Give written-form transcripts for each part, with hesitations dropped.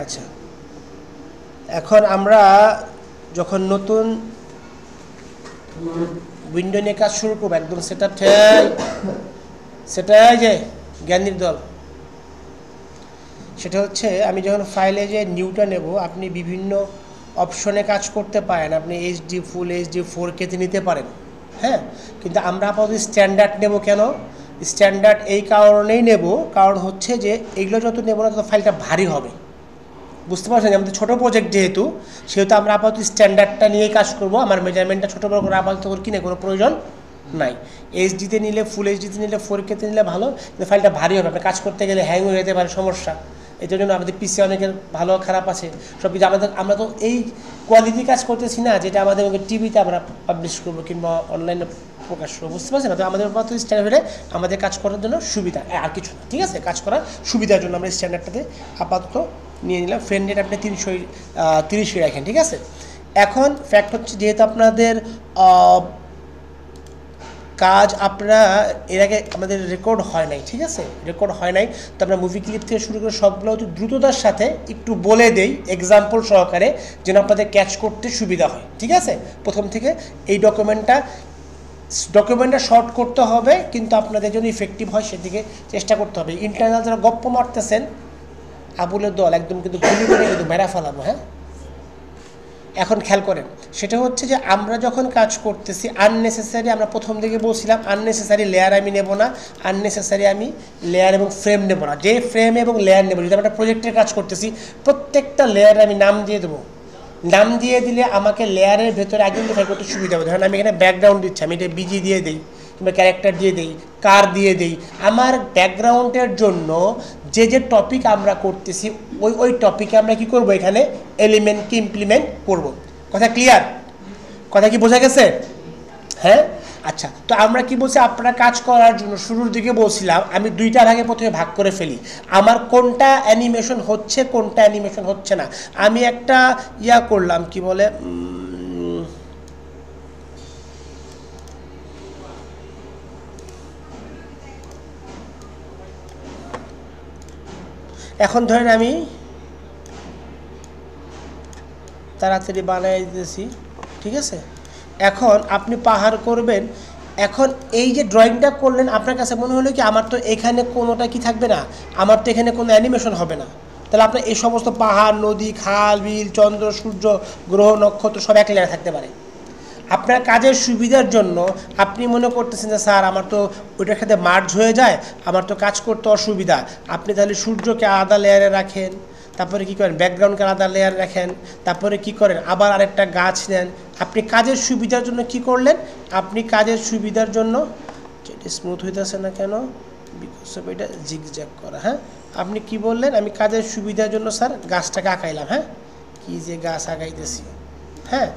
আচ্ছা, এখন আমরা যখন নতুন উইন্ডো নিয়ে কাজ শুরু করবো একদম সেটাই যে জ্ঞানীর দল, সেটা হচ্ছে আমি যখন ফাইলে যে নিউটা নেব, আপনি বিভিন্ন অপশনে কাজ করতে পারেন। আপনি এইচডি, ফুল এইচডি, 4K-তে নিতে পারেন, হ্যাঁ। কিন্তু আমরা আপাতত স্ট্যান্ডার্ড নেব। কেন স্ট্যান্ডার্ড? এই কারণেই নেব, কারণ হচ্ছে যে এইগুলো যত নেব না তত ফাইলটা ভারী হবে, বুঝতে পারছেন? আমাদের ছোটো প্রজেক্ট যেহেতু, সেহেতু আমরা আপাতত স্ট্যান্ডার্ডটা নিয়েই কাজ করব। আমার মেজারমেন্টটা ছোটো বড় করে আপাতত কিনে কোনো প্রয়োজন নাই। এইচডিতে নিলে, ফুল এইচডিতে নিলে, 4K-তে নিলে ভালো, কিন্তু ফাইলটা ভারী হবে। আপনি কাজ করতে গেলে হ্যাং হয়ে যেতে পারে, সমস্যা। এটার জন্য আমাদের পিসি অনেকের ভালো খারাপ আছে, সব কিছু। আমরা তো এই কোয়ালিটি কাজ করতেছি না যেটা আমাদের টিভিতে আমরা পাবলিশ করবো কিংবা অনলাইনে প্রকাশ করবো, বুঝতে পারছেন না? তো আমাদের আপাতত স্ট্যান্ডার্ডে আমাদের কাজ করার জন্য সুবিধা, আর কিছু না, ঠিক আছে? কাজ করার সুবিধার জন্য আমরা স্ট্যান্ডার্ডটাতে আপাতত নিয়ে নিলাম। ফ্রেন্ড রেট আপনি 30 রাখেন, ঠিক আছে? এখন ফ্যাক্ট হচ্ছে, যেহেতু আপনাদের কাজ আপনারা এর আগে আমাদের রেকর্ড হয় নাই, ঠিক আছে? রেকর্ড হয় নাই, তো আমরা মুভি ক্লিপ থেকে শুরু করে সবগুলো হয়তো দ্রুততার সাথে একটু বলে দেই এক্সাম্পল সহকারে, যেন আপনাদের ক্যাচ করতে সুবিধা হয়, ঠিক আছে? প্রথম থেকে এই ডকুমেন্টটা শর্ট করতে হবে, কিন্তু আপনাদের জন্য ইফেক্টিভ হয় সেদিকে চেষ্টা করতে হবে। ইন্টারনাল যারা গপ্প মারতেছেন আবুলের দল, একদম কিন্তু গুলি করে কিন্তু মেরা ফেলাবো, হ্যাঁ। এখন খেয়াল করেন, সেটা হচ্ছে যে আমরা যখন কাজ করতেছি আননেসেসারি, আমরা প্রথম দিকে বলছিলাম আননেসেসারি লেয়ার আমি নেব না, আননেসেসারি আমি লেয়ার এবং ফ্রেম নেব না। যে ফ্রেম এবং লেয়ার নেব, যদি আমরা প্রজেক্টের কাজ করতেছি প্রত্যেকটা লেয়ারে আমি নাম দিয়ে দেবো। নাম দিয়ে দিলে আমাকে লেয়ারের ভেতরে আইডেন্টিফাই করতে সুবিধা হবে। ধরেন আমি এখানে ব্যাকগ্রাউন্ড দিচ্ছি, আমি এটা বিজি দিয়ে দিই কিংবা ক্যারেক্টার দিয়ে দিই, কার দিয়ে দিই। আমার ব্যাকগ্রাউন্ডের জন্য যে টপিক আমরা করতেছি ওই টপিকে আমরা কি করব, এখানে এলিমেন্টকে ইমপ্লিমেন্ট করব। কথা ক্লিয়ার? কথা কি বোঝা গেছে? হ্যাঁ, আচ্ছা। তো আমরা কি বলছি, আপনারা কাজ করার জন্য শুরুর দিকে বলছিলাম আমি দুইটা ভাগে প্রথমে ভাগ করে ফেলি, আমার কোনটা অ্যানিমেশন হচ্ছে কোনটা অ্যানিমেশন হচ্ছে না। আমি একটা করলাম, কি বলে, এখন ধরেন আমি তাড়াতাড়ি বানাই দিতেছি, ঠিক আছে? এখন আপনি পাহাড় করবেন। এখন এই যে ড্রয়িংটা করলেন, আপনার কাছে মনে হলো কি আমার তো এখানে কোনোটা কি থাকবে না, আমার তো এখানে কোনো অ্যানিমেশন হবে না। তাহলে আপনার এই সমস্ত পাহাড়, নদী, খাল, বিল, চন্দ্র, সূর্য, গ্রহ, নক্ষত্র সব এক লেয়ারে থাকতে পারে। আপনার কাজের সুবিধার জন্য আপনি মনে করতেছেন যে স্যার আমার তো ওইটার সাথে মার্জ হয়ে যায়, আমার তো কাজ করতে অসুবিধা। আপনি তাহলে সূর্যকে আলাদা লেয়ারে রাখেন, তারপরে কী করেন ব্যাকগ্রাউন্ডকে আলাদা লেয়ার রাখেন, তারপরে কি করেন আবার আরেকটা গাছ নেন। আপনি কাজের সুবিধার জন্য কি করলেন, আপনি কাজের সুবিধার জন্য, এটা স্মুথ হইতেছে না কেন, বিকজ অফ এটা জিগজ্যাগ করা। হ্যাঁ, আপনি কি বললেন, আমি কাজের সুবিধার জন্য স্যার গাছটাকে আঁকাইলাম। হ্যাঁ, কি যে গাছ আঁকাইতেছি। হ্যাঁ,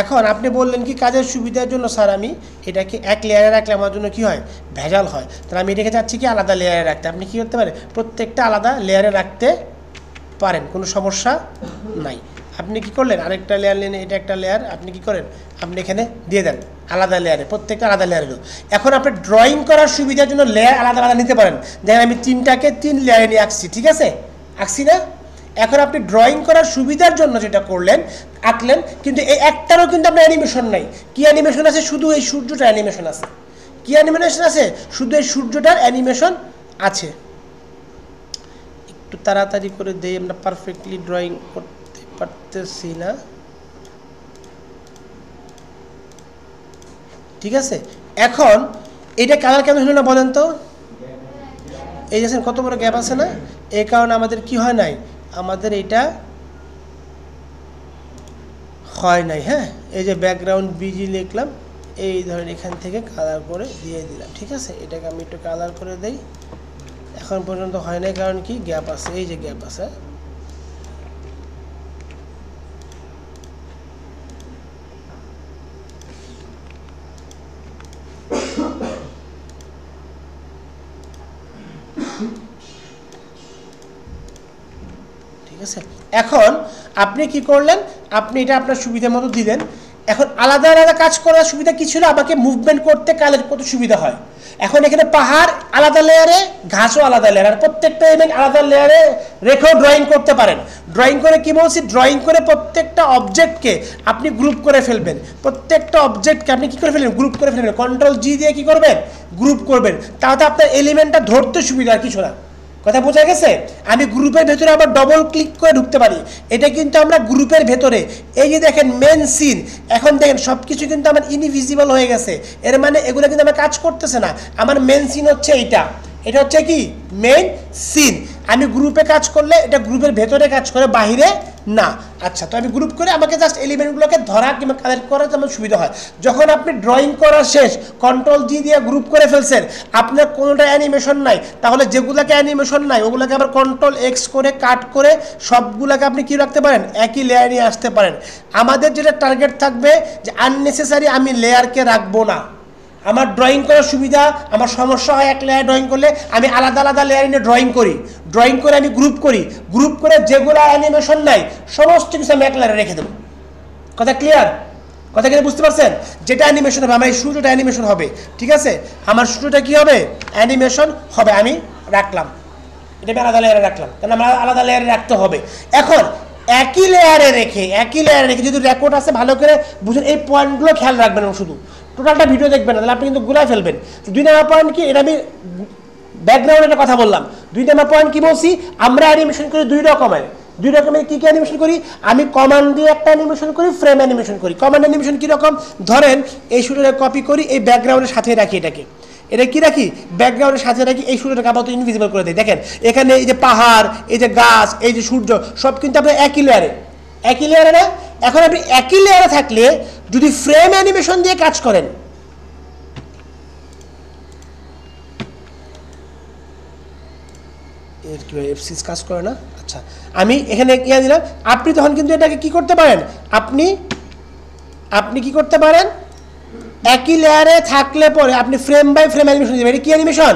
এখন আপনি বললেন কি কাজের সুবিধার জন্য স্যার আমি এটাকে এক লেয়ারে রাখলে আমার জন্য কি হয়, ভেজাল হয়, তাহলে আমি এটাকে চাচ্ছি কি আলাদা লেয়ারে রাখতে। আপনি কি করতে পারেন, প্রত্যেকটা আলাদা লেয়ারে রাখতে পারেন, কোনো সমস্যা নাই। আপনি কি করলেন, আরেকটা লেয়ার নেন, এটা একটা লেয়ার, আপনি কি করেন, আপনি এখানে দিয়ে দেন আলাদা লেয়ারে, প্রত্যেকটা আলাদা লেয়ারে। এখন আপনি ড্রয়িং করার সুবিধার জন্য লেয়ার আলাদা আলাদা নিতে পারেন। দেখেন আমি 3টাকে 3 লেয়ারে নিয়ে আঁকছি, ঠিক আছে, আঁকছি না? এখন আপনি ড্রয়িং করার সুবিধার জন্য যেটা করলেন, আঁকলেন, কিন্তু এই একটারও কিন্তু আপনার অ্যানিমেশন নাই। কি অ্যানিমেশন আছে, শুধু এই সূর্যটার অ্যানিমেশন আছে। কি অ্যানিমেশন আছে, শুধু এই সূর্যটার অ্যানিমেশন আছে। একটু তাড়াতাড়ি করে দেই, আমরা পারফেক্টলি ড্রয়িং করতে পারতেছি না, ঠিক আছে? এখন এটা কালার কেন হলো না বলেন তো? এই যে কত বড় গ্যাপ আছে না, এই কারণে আমাদের কি হয় নাই, আমাদের এটা হয় নাই। হ্যাঁ, এই যে ব্যাকগ্রাউন্ড বিজি লিখলাম, এই ধরেন এখান থেকে কালার করে দিয়ে দিলাম, ঠিক আছে? এটাকে আমি একটু কালার করে দেই। এখন পর্যন্ত হয় নাই, কারণ কি গ্যাপ আছে, এই যে গ্যাপ আছে। ঠিক আছে, এখন আপনি কি করলেন, আপনি এটা আপনার সুবিধা মতো দিলেন। এখন আলাদা আলাদা কাজ করার সুবিধা কি ছিল, আমাকে মুভমেন্ট করতে কালের কত সুবিধা হয়। এখন এখানে পাহাড় আলাদা লেয়ারে, ঘাসও আলাদা লেয়ার, আর প্রত্যেকটা এলিমেন্ট আলাদা লেয়ারে রেখেও ড্রয়িং করতে পারেন। ড্রয়িং করে কি বলছি, ড্রয়িং করে প্রত্যেকটা অবজেক্টকে আপনি গ্রুপ করে ফেলবেন, প্রত্যেকটা অবজেক্টকে আপনি কি করে ফেলবেন, গ্রুপ করে ফেলবেন। কন্ট্রোল জি দিয়ে কি করবেন, গ্রুপ করবেন, তাহলে আপনার এলিমেন্টটা ধরতে সুবিধা, আর কিছু না। কথা বোঝা গেছে? আমি গ্রুপের ভেতরে আবার ডবল ক্লিক করে ঢুকতে পারি, এটা কিন্তু আমরা গ্রুপের ভেতরে। এই যে দেখেন মেন সিন, এখন দেখেন সব কিছু কিন্তু আমার ইনভিজিবল হয়ে গেছে, এর মানে এগুলো কিন্তু আমার কাজ করতেছে না। আমার মেন সিন হচ্ছে এইটা, এটা হচ্ছে কি মেইন সিন। আমি গ্রুপে কাজ করলে এটা গ্রুপের ভেতরে কাজ করে, বাহিরে না। আচ্ছা, তো আমি গ্রুপ করে আমাকে জাস্ট এলিমেন্টগুলোকে ধরা কিংবা কালেক্ট করা আমার সুবিধা হয়। যখন আপনি ড্রয়িং করা শেষ, কন্ট্রোল জি দিয়ে গ্রুপ করে ফেলছেন, আপনার কোনোটা অ্যানিমেশন নাই, তাহলে যেগুলোকে অ্যানিমেশন নাই ওগুলোকে আবার কন্ট্রোল এক্স করে কাট করে সবগুলোকে আপনি কি রাখতে পারেন, একই লেয়ার নিয়ে আসতে পারেন। আমাদের যেটা টার্গেট থাকবে যে আননেসেসারি আমি লেয়ারকে রাখবো না। আমার ড্রয়িং করার সুবিধা, আমার সমস্যা হয় এক লেয়ার ড্রয়িং করলে, আমি আলাদা আলাদা লেয়ার নিয়ে ড্রয়িং করি, ড্রয়িং করে আমি গ্রুপ করি, গ্রুপ করে যেগুলো অ্যানিমেশন নাই সমস্ত কিছু আমি এক লেয়ারে রেখে দেবো। কথা ক্লিয়ার? কথা কিন্তু বুঝতে পারছেন? যেটা অ্যানিমেশন হবে, আমার এই সূর্যটা অ্যানিমেশন হবে, ঠিক আছে, আমার সূর্যটা কি হবে, অ্যানিমেশন হবে, আমি রাখলাম, এটা আমি আলাদা লেয়ারে রাখলাম, কারণ আমার আলাদা লেয়ারে রাখতে হবে। এখন একই লেয়ারে রেখে যদি রেকর্ড আছে ভালো করে বুঝুন, এই পয়েন্টগুলো খেয়াল রাখবেন, শুধু টোটালটা ভিডিও দেখবেন না, তাহলে আপনি কিন্তু গুলাই ফেলবেন। 2 নম্বর পয়েন্ট কি, এটা আমি ব্যাকগ্রাউন্ডের কথা বললাম। 2 নম্বর পয়েন্ট কি বলছি, আমরা অ্যানিমেশন করি 2 রকমের। কি কি অ্যানিমেশন করি, আমি কমান্ড দিয়ে একটা অ্যানিমেশন করি, ফ্রেম অ্যানিমেশন করি। কমান্ড অ্যানিমেশন কীরকম, ধরেন এই শুরুটা কপি করি, এই ব্যাকগ্রাউন্ডের সাথে রাখি, এটা কি রাখি, ব্যাকগ্রাউন্ডের সাথে রাখি, এই সূর্যটাকে আপাতত ইনভিজিবল করে দিই। দেখেন এখানে এই যে পাহাড়, এই যে গাছ, এই যে সূর্য, সব কিন্তু আপনার একই লেয়ারে না। এখন আপনি একই লেয়ারে থাকলে যদি ফ্রেম অ্যানিমেশন দিয়ে কাজ করেন, এর কি এফসিস কাজ করে না। আচ্ছা, আমি এখানে ইয়া দিলাম, আপনি তখন কিন্তু এটাকে কি করতে পারেন, আপনি কি করতে পারেন, একই লেয়ারে থাকলে পরে আপনি ফ্রেম বাই ফ্রেম অ্যানিমেশন দিবেন। এটা কি অ্যানিমেশন,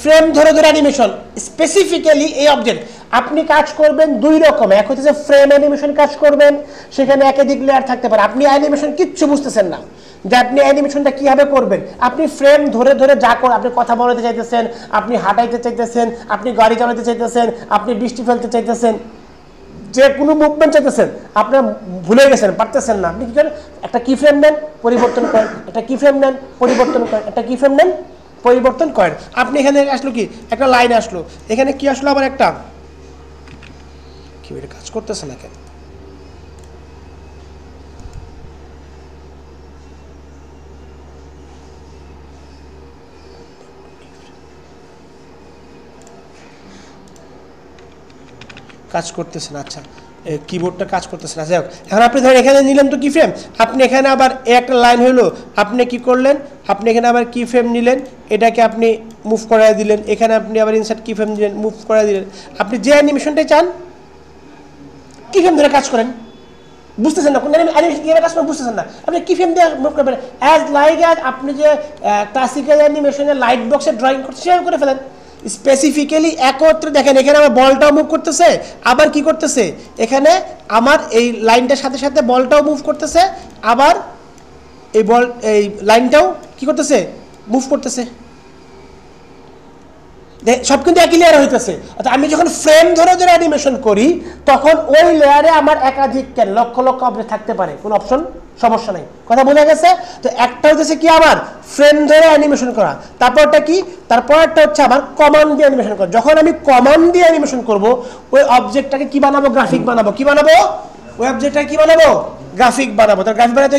ফ্রেম ধরে অ্যানিমেশন। স্পেসিফিক্যালি এই অবজেক্ট আপনি কাজ করবেন 2 রকম। এক হচ্ছে ফ্রেম অ্যানিমেশন কাজ করবেন, সেখানে একাধিক লেয়ার থাকতে পারে। আপনি অ্যানিমেশন কিচ্ছু বুঝতেছেন না যে আপনি অ্যানিমেশনটা কীভাবে করবেন। আপনি ফ্রেম ধরে যা করেন, আপনি কথা বলতে চাইতেছেন, আপনি হাঁটাইতে চাইতেছেন, আপনি গাড়ি চালাতে চাইতেছেন, আপনি বৃষ্টি ফেলতে চাইতেছেন, যে কোনো মুভমেন্ট চাইতেছেন, আপনার ভুলে গেছেন, পারতেছেন না, আপনি কী করেন, একটা কি ফ্রেম নেন, পরিবর্তন করেন, একটা কি ফ্রেম নেন, পরিবর্তন করেন, একটা কি ফ্রেম নেন, পরিবর্তন করেন। আপনি এখানে আসলো কি, একটা লাইন আসলো, এখানে কি আসলো, আবার একটা কি কাজ করতেছে না কেন, কাজ করতেছে না। আচ্ছা, কিবোর্ডটা কাজ করতেছে না। যাই হোক, এখন আপনি ধরেন এখানে নিলেন তো কি ফ্রেম, আপনি এখানে আবার একটা লাইন হলো, আপনি কি করলেন, আপনি এখানে আবার কি ফ্রেম নিলেন, এটাকে আপনি মুভ করাই দিলেন, এখানে আপনি আবার ইনসার্ট কি ফ্রেম দিলেন, মুভ করাই দিলেন। আপনি যে অ্যানিমেশনটাই চান কি ফ্রেম ধরে কাজ করেন, বুঝতেছেন না, কোন অ্যানিমেশন কীভাবে কাজ করেন বুঝতেছেন না, আপনি কি ফ্রেম দিয়ে মুভ করবেন, অ্যাজ আপনি যে ক্লাসিক্যাল অ্যানিমেশনে লাইট বক্সে ড্রয়িং করতে সেভাবে করে ফেলেন। স্পেসিফিক্যালি একত্রে দেখেন, এখানে আমার বলটাও মুভ করতেছে, আবার কি করতেছে, এখানে আমার এই লাইনটার সাথে সাথে বলটাও মুভ করতেছে, আবার এই লাইনটাও কি করতেছে, মুভ করতেছে, সব কিন্তু একই লেয়ারে হইতেছে। অর্থাৎ আমি যখন ফ্রেম ধরে অ্যানিমেশন করি, তখন ওই লেয়ারে আমার একাধিক লক্ষ অবজেক্ট থাকতে পারে, কোনো অপশন সমস্যা নেই। কথা বোঝা গেছে? তো একটা হচ্ছে কি, আমার ফ্রেম ধরে অ্যানিমেশন করা, তারপরটা কি, তারপরটা হচ্ছে আমার কমান্ড দিয়ে অ্যানিমেশন করা। যখন আমি কমান্ড দিয়ে অ্যানিমেশন করব, ওই অবজেক্টটাকে কি বানাবো, গ্রাফিক বানাবো। কি বানাবো, ওই অবজেক্টটাকে কি বানাবো, গ্রাফিক বানাবো। তার গ্রাফিক বানাতে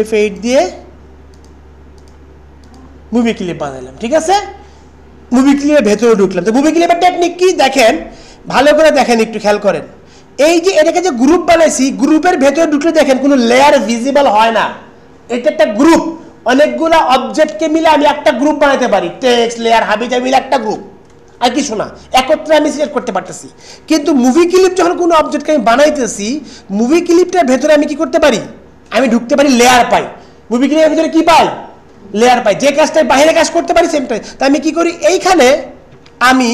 F8 দিয়ে মুভি ক্লিপ বানালাম, ঠিক আছে, মুভি ক্লিপের ভেতরে ঢুকলাম। তো মুভি ক্লিপের টেকনিক কি দেখেন, ভালো করে দেখেন, একটু খেয়াল করেন। এই যে এটাকে যে গ্রুপ বানাইছি, গ্রুপের ভেতরে ঢুকলে দেখেন কোনো লেয়ার ভিজিবল হয় না। এটা একটা গ্রুপ, অনেকগুলো অবজেক্টকে মিলে আমি একটা গ্রুপ বানাতে পারি, টেক্সট, লেয়ার, হাবিজা মিলে একটা গ্রুপ, আর কিছু না, একত্রে আমি সিলেক্ট করতে পারতেছি। কিন্তু মুভি ক্লিপ যখন কোনো অবজেক্টকে আমি বানাইতেছি, মুভি ক্লিপটার ভেতরে আমি কি করতে পারি, আমি ঢুকতে পারি, লেয়ার পাই। মুভি ক্লিপের ভেতরে কি পাই, লেয়ার পাই। যে কাজটাই বাইরে কাজ করতে পারি সেমটাই। তা আমি কি করি, এইখানে আমি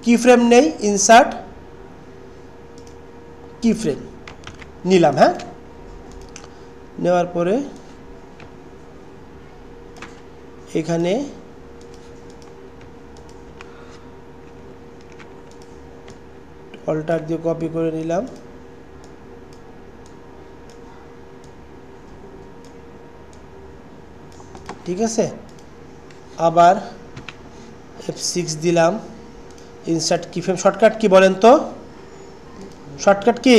কি ফ্রেম নেই, ইনসার্ট কি ফ্রেম নিলাম, হ্যাঁ, নেওয়ার পরে এখানে অল্টার দিয়ে কপি করে নিলাম, ঠিক আছে। আবার F6 দিলাম, ইনসার্ট কি ফ্রেম, শর্টকাট কি বলেন তো, শর্টকাট কি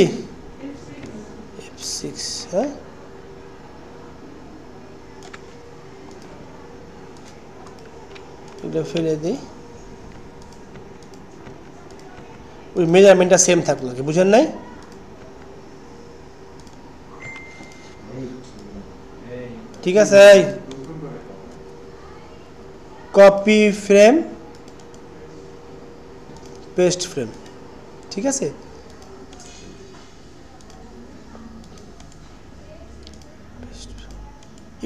F6, হ্যাঁ। এটা ফেলে দিই, ওই মেজারমেন্টটা সেম থাকলো, কি বুঝেন নাই? ঠিক আছে, কপি ফ্রেম পেস্ট ফ্রেম, ঠিক আছে।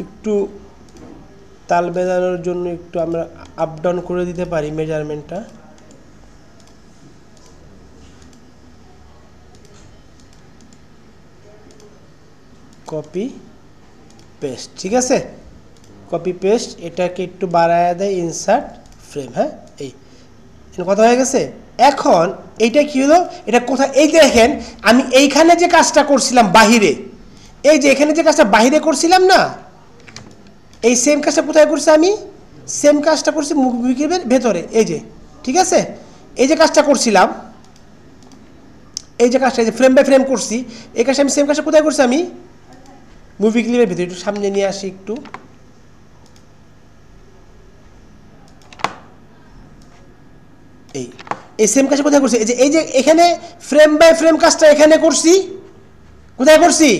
একটু তাল মেলানোর জন্য একটু আমরা আপ ডাউন করে দিতে পারি মেজারমেন্টটা। কপি পেস্ট, ঠিক আছে, কপি পেস্ট, এটাকে একটু বাড়ায় দেয়, ইনসার্ট ফ্রেম, হ্যাঁ, এই কথা হয়ে গেছে। এখন এইটা কি হলো, এটা কোথায়, এই দেখেন আমি এইখানে যে কাজটা করছিলাম বাহিরে, এই যে এখানে যে কাজটা বাহিরে করছিলাম না, এই সেম কাজটা কোথায় করছি, আমি সেম কাজটা করছি মুভি ক্লিপের ভেতরে, এই যে, ঠিক আছে। এই যে কাজটা করছিলাম, এই যে কাজটা, এই যে ফ্রেম বাই ফ্রেম করছি, এই কাজটা আমি সেম কাজটা কোথায় করছি, আমি মুভি ক্লিপের ভিতরে। একটু সামনে নিয়ে আসি একটু, এই সেম কাজটা কোথায় করছি, এই যে এখানে ফ্রেম বাই ফ্রেম কাজটা এখানে করছি, কোথায় করছি।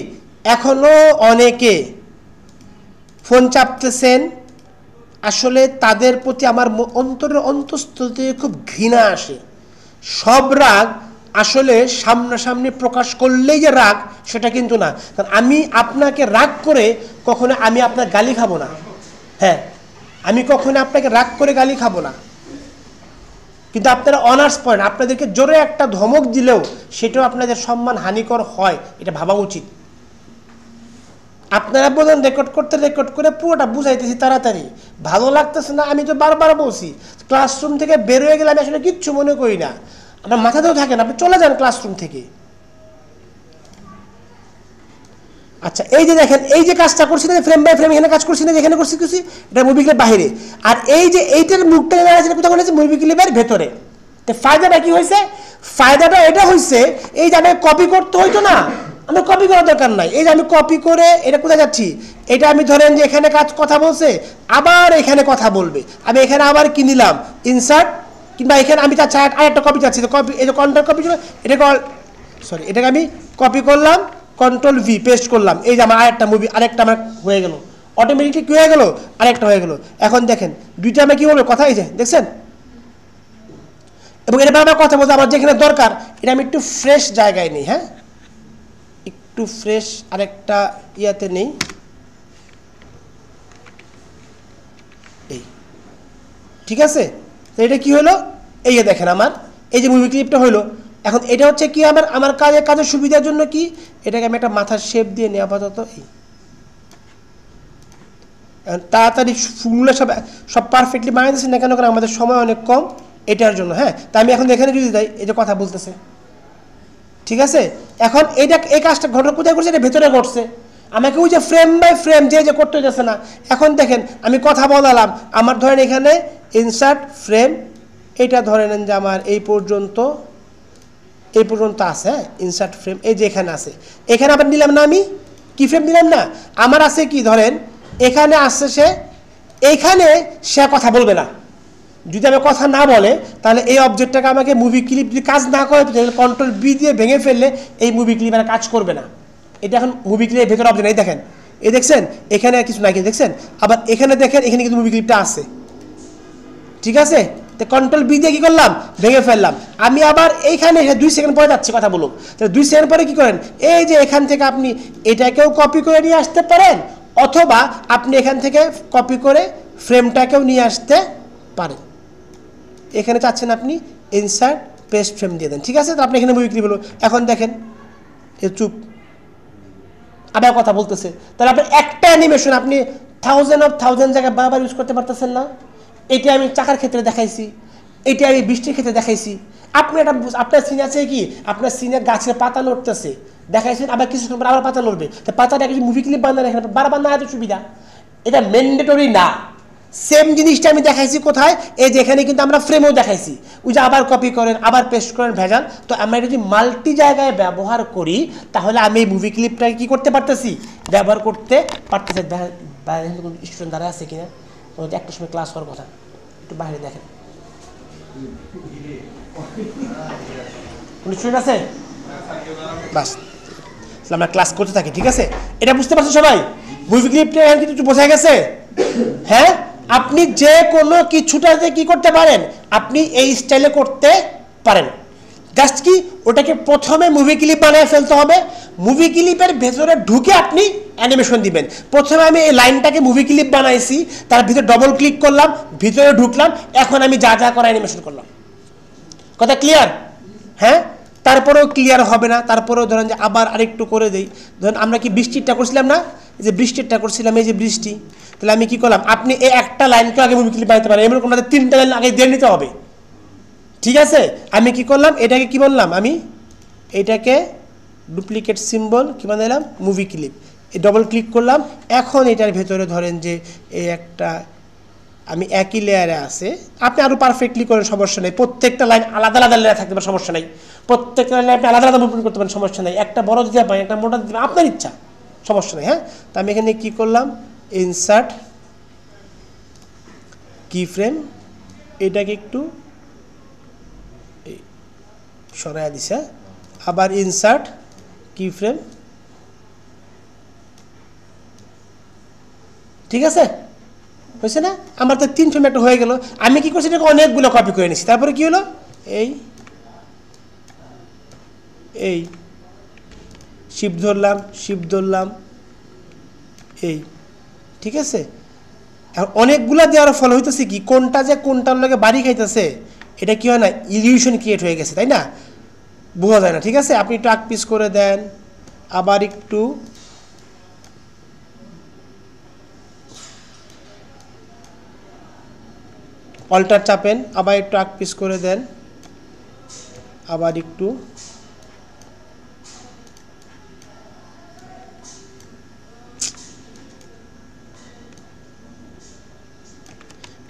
এখনো অনেকে ফোন চাপতেছেন, আসলে তাদের প্রতি আমার অন্তরের অন্তঃস্থল থেকে খুব ঘৃণা আসে। সব রাগ আসলে সামনাসামনি প্রকাশ করলেই যে রাগ, সেটা কিন্তু না। কারণ আমি আপনাকে রাগ করে কখনো আমি আপনার গালি খাবো না, হ্যাঁ, আমি কখনো আপনাকে রাগ করে গালি খাবো না, কিন্তু আপনারা অনার্স পয়েন্ট, আপনাদেরকে জোরে একটা ধমক দিলেও সেটাও আপনাদের সম্মান হানিকর হয়, এটা ভাবা উচিত। আপনারা বলেন রেকর্ড করে পুরোটা বুঝাইতেছি তাড়াতাড়ি, ভালো লাগতেছে না, আমি তো বারবার বলছি, ক্লাসরুম থেকে বের হয়ে গেলে আমি আসলে কিচ্ছু মনে করি না, আপনার মাথাতেও থাকে না, আপনি চলে যান ক্লাসরুম থেকে। আচ্ছা, এই যে দেখেন, এই যে কাজটা করছি না, ফ্রেম বাই ফ্রেম এখানে কাজ করছি না, যেখানে করছি এটা মুভি ক্লিপের বাইরে, আর এই যে এইটার মুখটা কোথাও বলেছে মুভি ক্লিপের ভেতরে। তো ফায়দাটা কি হয়েছে, ফায়দাটা এটা হয়েছে, এই যে আমি কপি করতে হইতো না, আমার কপি করার দরকার নাই, এই যে আমি কপি করে এটা কোথায় যাচ্ছি, এটা আমি ধরেন যে এখানে কথা বলছে, আবার এখানে কথা বলবে, আমি এখানে আবার কি নিলাম, ইনসার্ট, কিংবা এখানে আমি চাচ্ছি আরেকটা কপি চাচ্ছি, তো কপি, এই যে কন্ট্রোল কপি ছিল, এটাকে আমি কপি করলাম, কন্ট্রোল ভি পেস্ট করলাম, এই যে আমার আরেকটা মুভি, আরেকটা আমার হয়ে গেল, অটোমেটিকলি কি হয়ে গেল, আরেকটা হয়ে গেল। এখন দেখেন দুইটা আমি কি বলবো, কথা, এই যে দেখছেন, এবং এটা বারবার কথা বলতে আমার যেখানে দরকার, এটা আমি একটু ফ্রেশ জায়গায় নেই, হ্যাঁ, একটু ফ্রেশ আরেকটা ইয়াতে নেই, এই, ঠিক আছে। তো এটা কি হলো, এই যে দেখেন আমার এই যে মুভি ক্লিপটা হলো। এখন এটা হচ্ছে কি, আমার কাজের সুবিধার জন্য কি, এটাকে আমি একটা মাথার শেপ দিয়ে নিই আপাতত, এই তাড়াতাড়ি ফুলগুলো সব পারফেক্টলি বানিয়ে দিচ্ছি না কেন, কারণ আমাদের সময় অনেক কম এটার জন্য, হ্যাঁ। তা আমি এখন এখানে যদি যাই, এই যে কথা বলতেছে, ঠিক আছে। এখন এই কাজটা ঘটনা কোথায় করছে, এটা ভেতরে ঘটছে, আমাকে ওই যে ফ্রেম বাই ফ্রেম যে করতে যাচ্ছে না। এখন দেখেন আমি কথা বলালাম, আমার ধরেন এখানে ইনসার্ট ফ্রেম, এটা ধরে নেন যে আমার এই পর্যন্ত আছে, হ্যাঁ, ইনসার্ট ফ্রেম, এই যে এখানে আছে, এখানে আবার নিলাম না, আমি কি ফ্রেম দিলাম না, আমার আছে কি, ধরেন এখানে আসছে এইখানে সে কথা বলবে না, যদি আমি কথা না বলে তাহলে এই অবজেক্টটাকে আমাকে মুভি ক্লিপ যদি কাজ না করে, কন্ট্রোল বি দিয়ে ভেঙে ফেললে এই মুভি ক্লিপ আর কাজ করবে না। এটা এখন মুভি ক্লিপের ভেতরে অবজেক্ট, এই দেখেন, এই দেখছেন এখানে কিছু নাই, দেখছেন, আবার এখানে দেখেন এখানে কিন্তু মুভি ক্লিপটা আছে, ঠিক আছে। তো কন্ট্রোল বি দিয়ে কি করলাম, ভেঙে ফেললাম। আমি আবার এইখানে 2 সেকেন্ড পরে যাচ্ছি কথা বলুন, তাহলে 2 সেকেন্ড পরে কি করেন, এই যে এখান থেকে আপনি এটাকেও কপি করে নিয়ে আসতে পারেন, অথবা আপনি এখান থেকে কপি করে ফ্রেমটাকেও নিয়ে আসতে পারেন। এখানে চাচ্ছেন আপনি ইনসার্ট পেস্ট ফ্রেম দিয়ে দেন, ঠিক আছে। তো আপনি এখানে মুভি ক্লিপ হলো, এখন দেখেন এ চুপ, আবার কথা বলতেছে, তাহলে আপনার একটা অ্যানিমেশন আপনি থাউজেন্ড জায়গায় বারবার ইউজ করতে পারতেছেন না? এটা আমি চাকার ক্ষেত্রে দেখাইছি, এটা আমি বৃষ্টির ক্ষেত্রে দেখাইছি। আপনি এটা আপনার সিন আছে কি, আপনার সিনের গাছের পাতা লড়তেছে দেখাইছেন, আবার কিছুক্ষণ পর আবার পাতা লড়বে, তো পাতাটা কিছু মুভি ক্লিপ বান্ধা এখানে বারবার না এত সুবিধা, এটা ম্যান্ডেটরি না। সেম জিনিসটা আমি দেখাইছি কোথায়, এই যে এখানে কিন্তু আমরা ফ্রেমও দেখাইছি, ওই যে আবার কপি করেন আবার পেস্ট করেন ভেজাল। তো আমরা যদি মাল্টি জায়গায় ব্যবহার করি তাহলে আমি এই মুভি ক্লিপটাকে কি করতে পারতেছি, ব্যবহার করতে পারতেছি। বাইরে স্টুডেন্ট দ্বারা আছে কিনা, একটা সময় ক্লাস হওয়ার কথা, একটু বাইরে দেখেন কোন স্টুডেন্ট আছে? বাস আমরা ক্লাস করতে থাকি, ঠিক আছে? এটা বুঝতে পারছেন সবাই? মুভি ক্লিপটা এখন কিন্তু একটু বোঝা গেছে? হ্যাঁ, আপনি যে কোনো কিছুটাতে কি করতে পারেন, আপনি এই স্টাইলে করতে পারেন। জাস্ট কি ওটাকে প্রথমে মুভি ক্লিপ বানিয়ে ফেলতে হবে, মুভি ক্লিপের ভেতরে ঢুকে আপনি অ্যানিমেশন দিবেন। প্রথমে আমি এই লাইনটাকে মুভি ক্লিপ বানাইছি, তার ভিতরে ডবল ক্লিক করলাম, ভিতরে ঢুকলাম, এখন আমি যা যা করা অ্যানিমেশন করলাম। কথা ক্লিয়ার? হ্যাঁ, তারপরেও ক্লিয়ার হবে না, তারপরেও ধরেন যে আবার আরেকটু করে দেই। ধরেন আমরা কি বৃষ্টিরটা করছিলাম না, এই যে বৃষ্টিরটা করছিলাম, এই যে বৃষ্টি, তাহলে আমি কি করলাম, আপনি এই একটা লাইনকে আগে মুভি ক্লিপ বানাতে পারেন, এমন আমাদের 3টা লাইন আগে দিয়ে নিতে হবে, ঠিক আছে? আমি কি করলাম, এটাকে কি বললাম, আমি এটাকে ডুপ্লিকেট সিম্বল কি বানাইলাম, মুভি ক্লিপ, এই ডবল ক্লিক করলাম। এখন এটার ভেতরে ধরেন যে এই একটা আমি একই লেয়ারে আছে, আপনি আরও পারফেক্টলি করেন, সমস্যা নেই। প্রত্যেকটা লাইন আলাদা আলাদা লেয়ার থাকতে পারে, সমস্যা নেই। প্রত্যেকটা লাইনে আপনি আলাদা আলাদা মুভমেন্ট করতে পারেন, সমস্যা নেই। একটা বড় দিতে পারেন, একটা মোটা দিতে পারেন, আপনার ইচ্ছা, সমস্যা নেই। হ্যাঁ, তো আমি এখানে কী করলাম, ইনসার্ট কি ফ্রেম, এটাকে একটু সরাইয়া দিছে, আবার ইনসার্ট কি ফ্রেম, ঠিক আছে? হয়েছে না? আমার তো 3 ফ্রেম একটা হয়ে গেল। আমি কি করছি, এটাকে অনেকগুলো কপি করে নিছি, তারপরে কি হলো, এই এই শিফট ধরলাম এই, ঠিক আছে? অনেকগুলা দেওয়ার ফলে হইতেছে কি, কোনটা যে কোনটার লগে বাড়ি খাইতেছে এটা কি হয় না, ইলিউশন ক্রিয়েট হয়ে গেছে, তাই না? বোঝা যায় না, ঠিক আছে? আপনি একটু আগ পিস করে দেন, আবার একটু অল্টার চাপেন, আবার একটু আগ পিস করে দেন, আবার একটু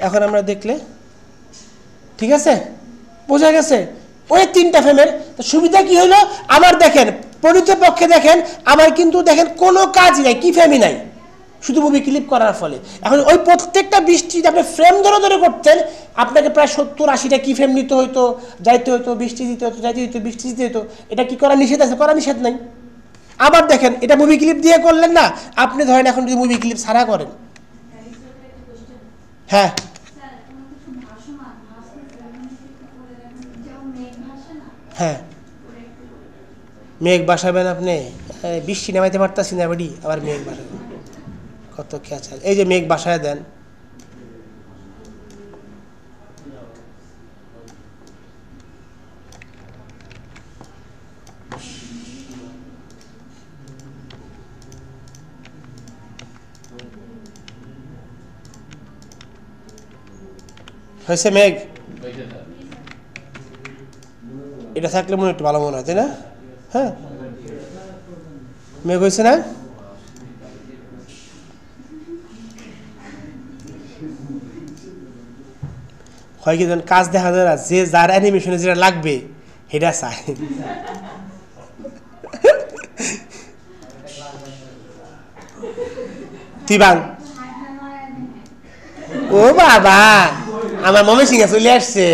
এখন আমরা দেখলে, ঠিক আছে? বোঝা গেছে? ওই 3টা ফ্রেমের সুবিধা কি হলো, আমার দেখেন পরিচয়পক্ষে দেখেন আমার কিন্তু দেখেন কোনো কাজই নাই, কি ফ্রেমই নাই, শুধু মুভি ক্লিপ করার ফলে। এখন ওই প্রত্যেকটা বৃষ্টি আপনি ফ্রেম ধরে ধরে করতেন, আপনাকে প্রায় 70-80টা কি ফ্রেম নিতে হইতো, যাইতে হইতো, বৃষ্টি দিতে হতো, যাইতে হইতো, বৃষ্টি দিতে হতো। এটা কি করা নিষেধ আছে? করা নিষেধ নাই। আবার দেখেন এটা মুভি ক্লিপ দিয়ে করলেন না, আপনি ধরেন এখন যদি মুভি ক্লিপ ছাড়া করেন, হ্যাঁ হ্যাঁ, মেঘ বাসাবেন আপনি, বৃষ্টি নামাইতে পারতাছি না বাড়ি, আবার মেঘ বাসাবেন, কত খেয়াল। এই যে মেঘ বাসায় দেন, হয়েছে মেঘ, এটা থাকলে মনে একটু ভালো মনে হয়, তাই না? হ্যাঁ, মেঘ হয়েছে না? হয় কি কাজ দেখা যায় না, যে যার অ্যানিমেশনে যেটা লাগবে সেটা চায়। তিবাং, ও বাবা, আমার মমে সিংহা চলে আসছে,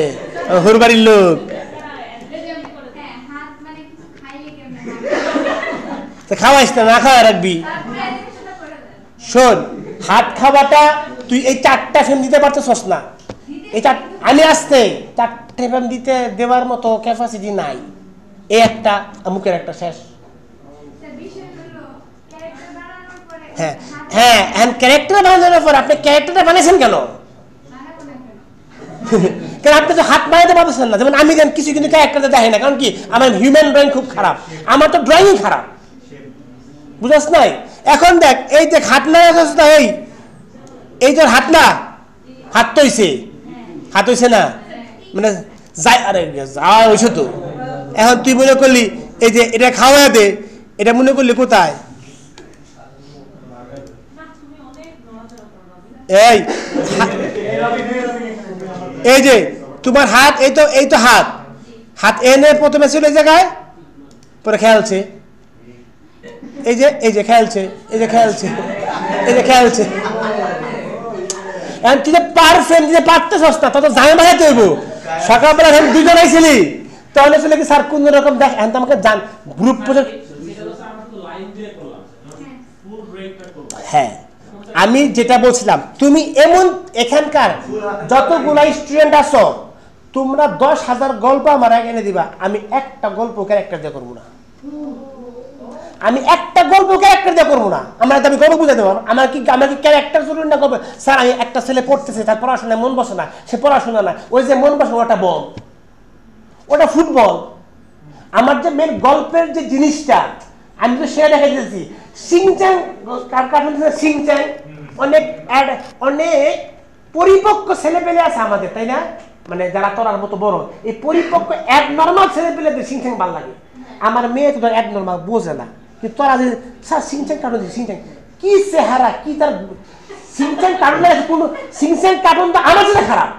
হরবাড়ির লোক। খাওয়াইস না, না খাওয়া রাখবি। শোন, হাত খাওয়াটা তুই এই 4টা ফ্রেম দিতে পারতেছস না, এই আমি আসতে 4টে ফ্রেম দিতে দেওয়ার মতো ক্যাপাসিটি নাই। এই একটা মুখের একটা শেষ। হ্যাঁ হ্যাঁ, ক্যারেক্টার বানানোর পর আপনি ক্যারেক্টারটা বানিয়েছেন কেন? কারণ আপনি তো হাত বানাতে পারতেছেন না। যেমন আমি যেন কিছু কিন্তু ক্যারেক্টারটা দেখে না, কারণ কি আমার হিউম্যান ড্রয়িং খুব খারাপ, আমার তো ড্রয়িংই খারাপ, বুঝাস নাই? এখন দেখ, এই দেখ হাত না, এই এই তোর হাত না, হাত তো হইছে, হাত হইছে না, মানে যাই, আরে যাওয়া হয়েছে তো। এখন তুই মনে করলি এই যে এটা খাওয়া দে, এটা মনে করলি কোথায়? এই এই যে তোমার হাত, এই তো হাত, হাত এনে প্রথমে ছিল এই জায়গায়, পরে খেয়ালছে, এই যে খেয়ালছে, এই যে খেয়ালছে, এই যে খেয়ালছে। তুই যে পারফেক্ট দিতে পারতেছস না, তত জামা বানাইতে হইব। সকালবেলা যখন দুজন আইছিলি তাহলে ছিল কি স্যার কোন রকম দেখ, এখন তো আমাকে জান গ্রুপ প্রজেক্ট। হ্যাঁ, আমি যেটা বলছিলাম, তুমি এমন এখানকার যতগুলা স্টুডেন্ট আছো, তোমরা 10,000 গল্প আমার এনে দিবা, আমি একটা গল্প ক্যারেক্টার দিয়ে করবো না, আমি একটা গল্প ক্যারেক্টার দিয়ে করবো না। আমরা আমি গল্প বুঝে দেবো, আমার কি ক্যারেক্টার জরুরি না করবো? স্যার আমি একটা ছেলে পড়তেছে, তার পড়াশোনায় মন বসে না, সে পড়াশোনা না, ওই যে মন বসে ওটা বল, ওটা ফুটবল। আমার যে মেন গল্পের যে জিনিসটা আমি তো সেটা দেখা দিয়েছি। সিংচ্যাং কার্টুন, সিংচ্যাং অনেক অনেক পরিপক্ক ছেলে পেলে আছে আমাদের, তাই না? মানে যারা তোরার মতো বড়, এই পরিপক্ক নর্মাল ছেলে পেলেদের সিংচ্যাং ভালো লাগে। আমার মেয়ে তো নর্মাল বোঝে না, কিন্তু তোরা যে স্যার সিংচ্যাং কার্টুন, সিংচ্যাং কি চেহারা, কি তার সিংচ্যাং কার্টুন, কোনো সিংচ্যাং কার্টুন তো আমার সাথে খারাপ।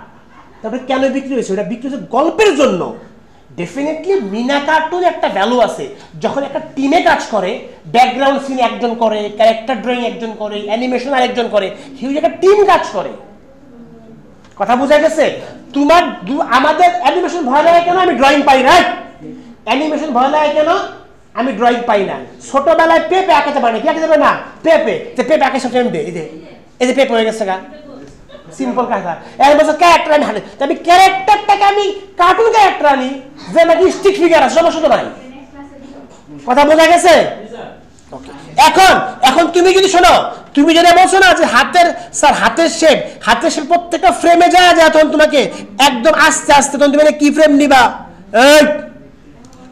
তারপরে কেন বিক্রি হয়েছে? ওটা বিক্রি হয়েছে গল্পের জন্য। ডেফিনেটলি মিনা কার্টুন একটা ভ্যালু আছে, যখন একটা টিমে কাজ করে, ব্যাকগ্রাউন্ড সিন একজন করে, ক্যারেক্টার ড্রয়িং একজন করে, অ্যানিমেশন আরেকজন করে, হিউজ একটা টিম কাজ করে। কথা বোঝা গেছে? তোমার আমাদের অ্যানিমেশন ভয় লাগে কেন? আমি ড্রয়িং পাই না। অ্যানিমেশন ভয় লাগে কেন? আমি ড্রয়িং পাই না। ছোটবেলায় পেঁপে আঁকাতে পারি, কি আঁকাতে পারে না? পেঁপে আঁকে সব টাইম দে, এই যে পেঁপে হয়ে গেছে গা, সিম্পল কথা। এক বছর ক্যারেক্টার আমি হাতে, আমি ক্যারেক্টারটাকে আমি কার্টুন ক্যারেক্টার আনি যে নাকি স্টিক ফিগার আছে, সমস্যা তো নাই। কথা বোঝা গেছে? এখন তুমি যদি শোনো, তুমি যেটা বলছো না যে হাতের স্যার হাতের শেপ প্রত্যেকটা ফ্রেমে যায়, তখন তোমাকে একদম আস্তে আস্তে তখন তুমি কি ফ্রেম নিবা,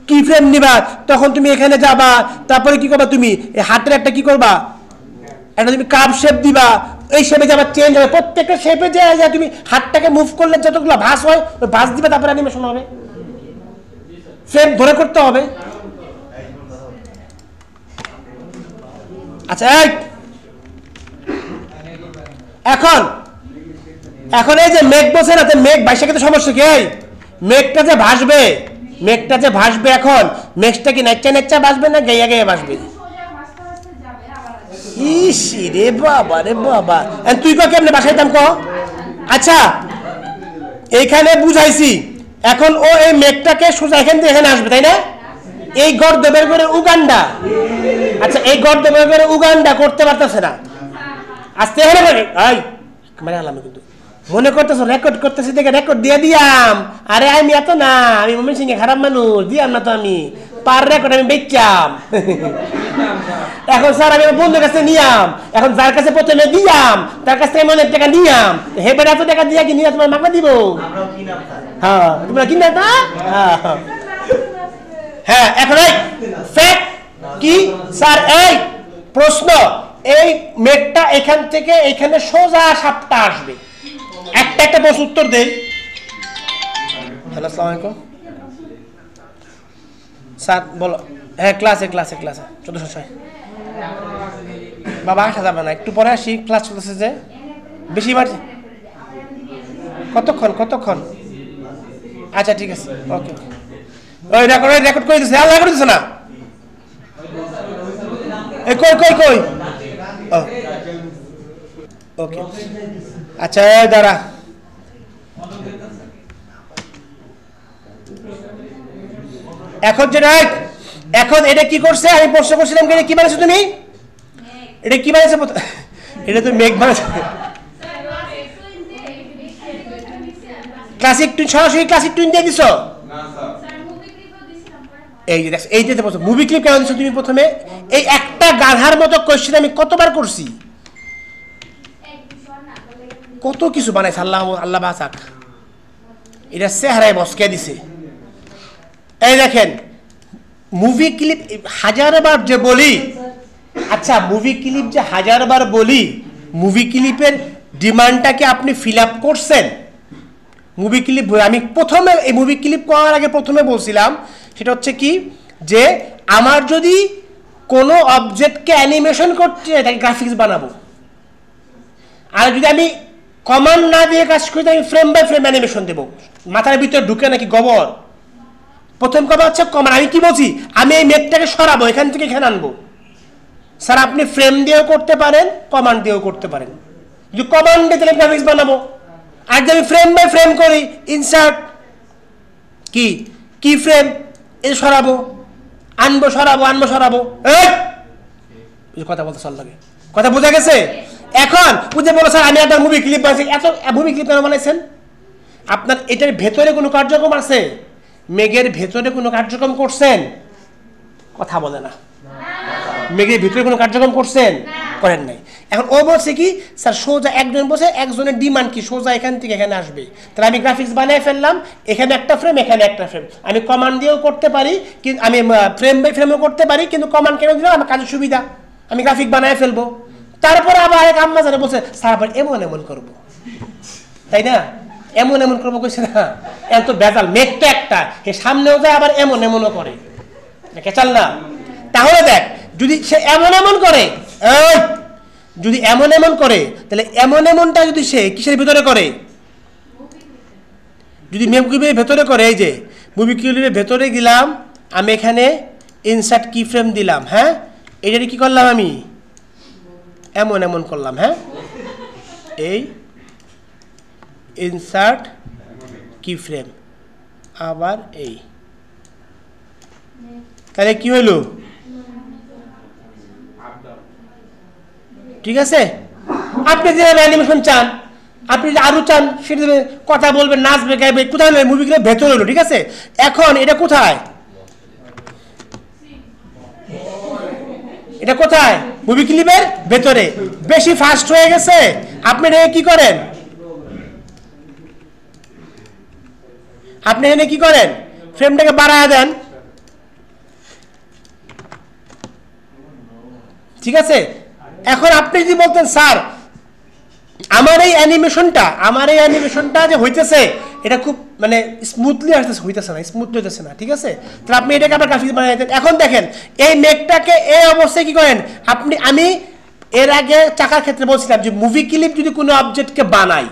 কি ফ্রেম নিবা, তখন তুমি এখানে যাবা, তারপরে কি করবা, তুমি হাতের একটা কি করবা, একটা তুমি কাপ শেপ দিবা, এই শেপে যাবা, চেঞ্জ হবে, প্রত্যেকটা শেপে যায় তুমি হাতটাকে মুভ করলে যতগুলো ভাঁজ হয় ওই ভাঁজ দিবে, তারপরে অ্যানিমেশন হবে, ফ্রেম ধরে করতে হবে। আচ্ছা, এখন এই যে মেঘ বসে না, মেঘ বাইশে কিন্তু সমস্যা কি? মেঘটা যে ভাসবে, এখন মেঘটা কি নেচ্চা ভাসবে না গাইয়া ভাসবে? ইসি রে বাবা রে বাবা, তুই কেমনে বাসাইতাম ক? আচ্ছা এইখানে বুঝাইছি, এখন ও এই মেঘটাকে সোজা এখান থেকে এখানে আসবে, তাই না? এই গর্দবের করে উগান্ডা, আচ্ছা এই গর্দবের করে উগান্ডা করতে পারতেছে না, আসতে হলে মানে আলাম কিন্তু মনে করতেছো রেকর্ড করতেছি, দেখে রেকর্ড দিয়ে দিয়াম। আরে আমি এত না, আমি মমিন সিংহে খারাপ মানুষ, দিয়াম না তো, আমি পার রেকর্ড আমি বেচাম। এখন স্যার আমি বন্ধুর কাছে নিয়াম, এখন যার কাছে প্রথমে দিয়াম তার কাছ থেকে অনেক টাকা নিয়াম, হেবের এত টাকা দিয়া কি নিয়ে তোমার মাগনা দিব? হ্যাঁ তোমরা কিনা তা? হ্যাঁ এখন ফ্যাক্ট কি স্যার? এই প্রশ্ন, এই মেঘটা এখান থেকে এখানে সোজা সাপটা আসবে, একটা প্রশ্ন উত্তর দেই। হ্যালো আসসালামু আলাইকুম স্যার, বলো। হ্যাঁ ক্লাসে 1406 বাবা আসা যাবে না, একটু পরে আসি, ক্লাস চলতেছে যে বেশি বাড়ছে। কতক্ষণ? আচ্ছা ঠিক আছে, ওকে। ওই রেকর্ড করে দিচ্ছে, রেকর্ড দিচ্ছে না, এই কই ওকে আচ্ছা দাঁড়া। এখন এটা কি করছে? আমি প্রশ্ন করছিলাম কি বানাইছো তুমি? এটা কি বানাইছো? এটা তো মেঘ বানাইছো। ক্লাসিক টুইন, সরাসরি ক্লাসিক টুইন দিয়ে দিছো? এই যে দেখো, এইটাতে বলছো মুভি ক্লিপ কেন দিছো তুমি প্রথমে? এই একটা গাধার মতো কোশ্চেন আমি কতবার করছি, কত কিছু বানাইছে। আল্লাহ বাঁচাক, এটা চেহারায় বসকে দিছে। এই দেখেন মুভি ক্লিপ 1000বার যে বলি, আচ্ছা মুভি ক্লিপ যে 1000বার বলি, মুভি ক্লিপের ডিমান্ডটাকে আপনি ফিল আপ করছেন মুভি ক্লিপ। আমি প্রথমে এই মুভি ক্লিপ করার আগে প্রথমে বলছিলাম সেটা হচ্ছে কি, যে আমার যদি কোনো অবজেক্টকে অ্যানিমেশন করতে চাই তাকে গ্রাফিক্স বানাবো, আর যদি আমি কমান্ড না দিয়ে কাজ করি আমি ফ্রেম বাই ফ্রেম অ্যানিমেশন দেবো। মাথার ভিতরে ঢুকে নাকি গোবর। প্রথম কথা হচ্ছে কমান্ড। আমি কি বলছি, আমি এই মেঘটাকে সরাবো, এখান থেকে এখানে আনবো। স্যার আপনি ফ্রেম দিয়েও করতে পারেন, কমান্ড দিয়েও করতে পারেন। যদি কমান্ড দিয়ে তাহলে গ্রাফিক্স বানাবো, আর যদি আমি ফ্রেম বাই ফ্রেম করি, ইনসার্ট কি ফ্রেম এ সরাবো, আনবো সরাবো, আনবো সরাবো, কথা বলতে চল লাগে। কথা বোঝা গেছে? এখন বুঝে বলো স্যার আমি একটা মুভি ক্লিপ বানাইছি, এত মুভি ক্লিপ কেন বানাইছেন? আপনার এটার ভেতরে কোনো কার্যক্রম আছে? মেঘের ভেতরে কোনো কার্যক্রম করছেন? কথা বলে না। মেঘের ভিতরে কোনো কার্যক্রম করছেন? করেন নাই। এখন ও বলছে কি, স্যার সোজা একজন বলছে একজনের ডিমান্ড কি সোজা এখান থেকে এখানে আসবে, তাহলে আমি গ্রাফিক্স বানিয়ে ফেললাম, এখানে একটা ফ্রেম এখানে একটা ফ্রেম। আমি কমান্ড দিয়েও করতে পারি, কিন্তু আমি ফ্রেম বাই ফ্রেমও করতে পারি, কিন্তু কমান্ড কেন দিলাম, আমার কাজের সুবিধা, আমি গ্রাফিক বানিয়ে ফেলবো। তারপরে আবার আরেক আম্মা জানে বলছে স্যার আবার এমন এমন করবো, তাই না? এমন এমন করবো কইছে না, এত বেজাল। মেঘটা একটা, এ সামনেও যায় আবার এমন এমনও করে, কেচাল না? তাহলে দেখ, যদি সে এমন এমন করে, যদি এমন এমন করে, তাহলে এমন এমনটা যদি সে কিসের ভিতরে করে? যদি মুভির ভেতরে করে, এই যে মুভি ক্লিপের ভেতরে গেলাম আমি, এখানে ইনসার্ট কি ফ্রেম দিলাম, হ্যাঁ, এটারে কি করলাম আমি এমন এমন করলাম, হ্যাঁ, এই ইনসার্ট কি ফ্রেম, আবার এই, তাহলে কি হইল? ঠিক আছে? আপনি যে অ্যানিমেশন চান, আপনি যদি আরো চান সেটা কথা বলবেন, নাচবে, গাইবে, কোথায় মুভি ক্লিপের ভেতরে হলো। ঠিক আছে? এখন এটা কোথায়? এটা কোথায়? মুভি ক্লিপের ভেতরে। বেশি ফাস্ট হয়ে গেছে, আপনি এটা কি করেন? আপনি এখানে কি করেন? ফ্রেমটাকে বাড়ায় দেন। ঠিক আছে? এখন আপনি যদি বলতেন স্যার আমার এই অ্যানিমেশনটা যে হইতেছে এটা খুব মানে স্মুথলি হইতেছে না, স্মুথলি হইতেছে না, ঠিক আছে, তাহলে আপনি এটাকে আবার গ্রাফিক্স বানিয়ে দেন। এখন দেখেন এই মেঘটাকে এই অবস্থায় কি করেন আপনি, আমি এর আগে চাকার ক্ষেত্রে বলছিলাম যে মুভি ক্লিপ যদি কোনো অবজেক্টকে বানাই,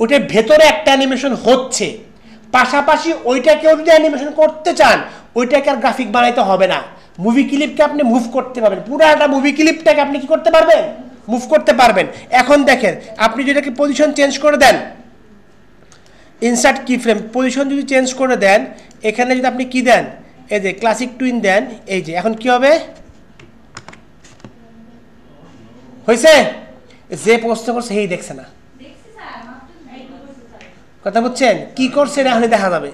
ওটার ভেতরে একটা অ্যানিমেশন হচ্ছে, পাশাপাশি ওইটাকেও যদি অ্যানিমেশন করতে চান ওইটাকে আর গ্রাফিক বানাইতে হবে না, মুভি ক্লিপকে আপনি মুভ করতে পারবেন, পুরো একটা মুভি ক্লিপটাকে আপনি কি করতে পারবেন? মুভ করতে পারবেন। এখন দেখেন আপনি যেটাকে পজিশন চেঞ্জ করে দেন, ইনসার্ট কি ফ্রেম পজিশন যদি চেঞ্জ করে দেন, এখানে যদি আপনি কি দেন, এই যে ক্লাসিক টুইন দেন, এই যে এখন কি হবে? হয়েছে? যে প্রশ্ন করছে সেই দেখছে না, কথা বুঝছেন? কি করছে এটা এখন দেখা যাবে।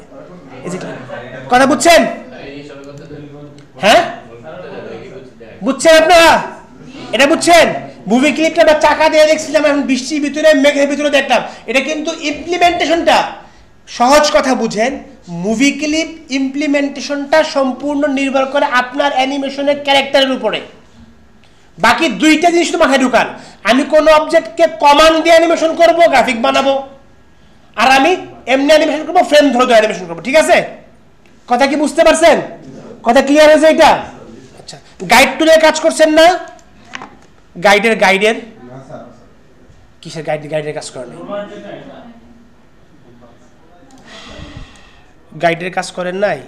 কথা বুঝছেন? হ্যাঁ বুঝছেন আপনারা? এটা বুঝছেন? মুভি ক্লিপটা বা চাকা দিয়ে দেখছিলাম, এখন বৃষ্টির ভিতরে মেঘের ভিতরে দেখলাম, এটা কিন্তু ইমপ্লিমেন্টেশনটা সহজ কথা বুঝেন। মুভি ক্লিপ ইমপ্লিমেন্টেশনটা সম্পূর্ণ নির্ভর করে আপনার অ্যানিমেশনের ক্যারেক্টারের উপরে। বাকি দুইটা জিনিস তো মাথায় ঢুকান, আমি কোনো অবজেক্টকে কমান্ড দিয়ে অ্যানিমেশন করব, গ্রাফিক বানাবো, আর আমি এমনি অ্যানিমেশন করবো, ফ্রেম ধরে ধরে অ্যানিমেশন করবো। ঠিক আছে? কথা কি বুঝতে পারছেন? কথা ক্লিয়ার হয়েছে এটা? আচ্ছা, গাইড টুলে কাজ করছেন না? গাইডের কিসের গাইডের কাজ করেন? গাইডের কাজ করেন নাই?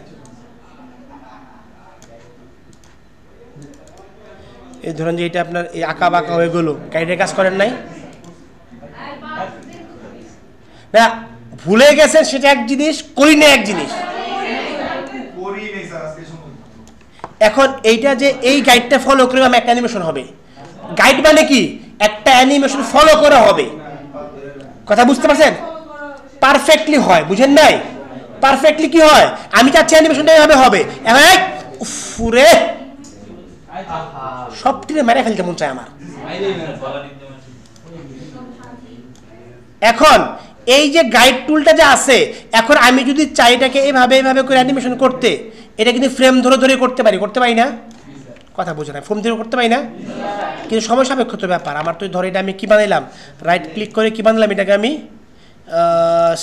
এই ধরেন যে এটা আপনার এই আঁকা বাঁকা হয়ে গেল, গাইডের কাজ করেন নাই? না, ভুলে গেছেন সেটা এক জিনিস, করি না এক জিনিস। এখন এইটা যে এই গাইডটা ফলো করে আমার একটা অ্যানিমেশন হবে, গাইড মানে কি? একটা অ্যানিমেশন ফলো করা হবে। কথা বুঝতে পারছেন? পারফেক্টলি হয়, বুঝেন নাই? পারফেক্টলি কি হয়? আমি চাচ্ছি অ্যানিমেশনটা এভাবে হবে, ফুরে সব টিরে মেরে ফেলতে মন চায় আমার। এখন এই যে গাইড টুলটা যে আছে, এখন আমি যদি চাই এটাকে এভাবে এভাবে করে অ্যানিমেশন করতে, এটা কিন্তু ফ্রেম ধরে ধরে করতে পারি না? কথা বোঝে না? ফ্রেম ধরে করতে পারি না? কিন্তু সময় সাপেক্ষ তো ব্যাপার। আমার তো ধরে এটা আমি কী বানাইলাম, রাইট ক্লিক করে কী বানালাম, এটাকে আমি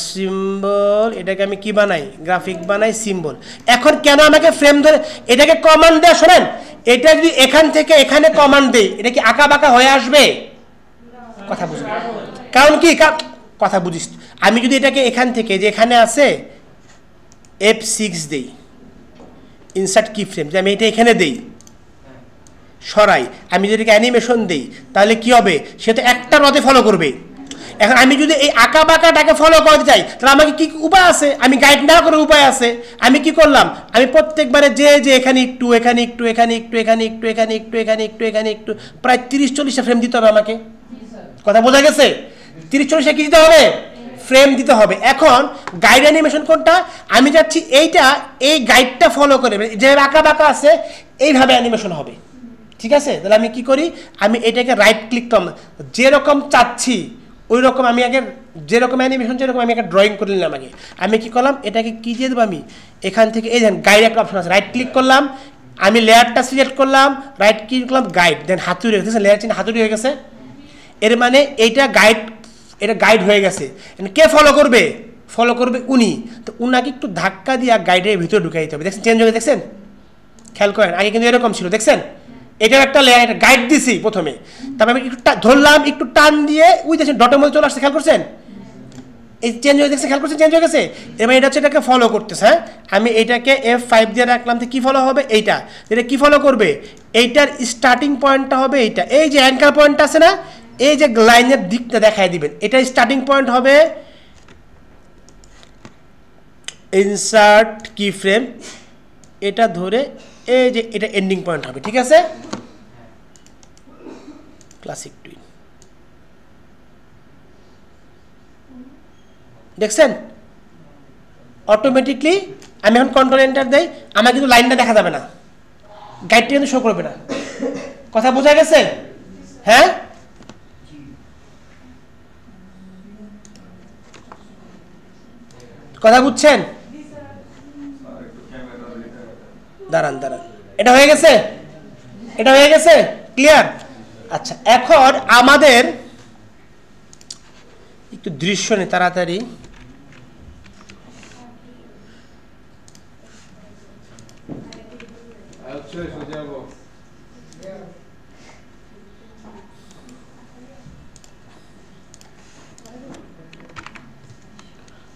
সিম্বল, এটাকে আমি কি বানাই, গ্রাফিক বানাই, সিম্বল। এখন কেন আমাকে ফ্রেম ধরে এটাকে কমান্ড দেয়, শোনেন, এটা যদি এখান থেকে এখানে কমান্ড দেই, এটা কি আঁকা বাঁকা হয়ে আসবে? কথা বুঝুন, কারণ কি কথা বুঝিস, আমি যদি এটাকে এখান থেকে যে এখানে আছে F6 দেই, ইনসার্ট কি ফ্রেম, যে আমি এটা এখানে দেই সরাই, আমি যদি অ্যানিমেশন দেই, তাহলে কি হবে, সে তো একটা রদে ফলো করবে। এখন আমি যদি এই আঁকা বাঁকাটাকে ফলো করতে চাই, তাহলে আমাকে কি উপায় আছে, আমি গাইড না করার উপায় আছে। আমি কি করলাম, আমি প্রত্যেকবারে যে এখানে একটু, এখানে একটু, এখানে একটু, এখানে একটু, এখানে একটু, এখানে একটু, এখানে একটু, প্রায় 30-40টা ফ্রেম দিতে হবে আমাকে। কথা বোঝা গেছে? 30-40টা কি দিতে হবে, ফ্রেম দিতে হবে। এখন গাইড অ্যানিমেশন কোনটা, আমি যাচ্ছি এইটা, এই গাইডটা ফলো করে, যে আঁকা বাঁকা আছে এইভাবে অ্যানিমেশন হবে। ঠিক আছে, তাহলে আমি কি করি, আমি এটাকে রাইট ক্লিক করলাম, যেরকম চাচ্ছি ওই রকম আমি আগে, যেরকম অ্যানিমেশন যেরকম আমি একটা ড্রয়িং করে নিলাম আগে। আমি কি করলাম, এটাকে কি দিয়ে দেবো, আমি এখান থেকে এই দেন গাইড একটা অপশন আছে, রাইট ক্লিক করলাম, আমি লেয়ারটা সিলেক্ট করলাম, রাইট ক্লিক করলাম, গাইড, দেন হাতুড়ি হয়ে গেছে, লেয়ার চিহ্ন হাতুড়ি হয়ে গেছে। এর মানে এইটা গাইড, এটা গাইড হয়ে গেছে। কে ফলো করবে, ফলো করবে উনি, তো উনাকে একটু ধাক্কা দিয়ে গাইডের ভিতরে ঢুকাই দিতে হবে। দেখছেন চেঞ্জ হয়ে, দেখছেন, খেয়াল করেন, আগে কিন্তু এরকম ছিল, দেখছেন, এটার একটা লেয়ার গাইড দিছি প্রথমে, তারপর আমি একটু ধরলাম, একটু টান দিয়ে ওই দেখছেন ডটের মধ্যে চলে আসছে, খেয়াল করছেন, এই চেঞ্জ হয়ে দেখছে, খেয়াল করছেন চেঞ্জ হয়ে গেছে। এবার এটা হচ্ছে এটাকে ফলো করতেছে। হ্যাঁ, আমি এইটাকে F5 দিয়ে রাখলাম, তো কী ফলো হবে, এইটা, এটা কী ফলো করবে, এইটার স্টার্টিং পয়েন্টটা হবে এইটা, এই যে অ্যাঙ্কার পয়েন্টটা আছে না, এই যে লাইনের দিকটা দেখায় দিবেন, এটা স্টার্টিং পয়েন্ট হবে ইনসার্ট কি ফ্রেম, এটা ধরে এই যে এটা এন্ডিং পয়েন্ট হবে। ঠিক আছে, ক্লাসিক টুইন দেখছেন, অটোমেটিকলি আমি এখন কন্ট্রোল এন্টার দেই, আমার কিন্তু লাইনটা দেখা যাবে না, গাইডটা কিন্তু শো করবে না। কথা বোঝা গেছে? হ্যাঁ, কথা বুঝছেন? দাঁড়ান দাঁড়ান, এটা হয়ে গেছে, এটা হয়ে গেছে, ক্লিয়ার? আচ্ছা, এখন আমাদের একটু দৃশ্য নেই তাড়াতাড়ি,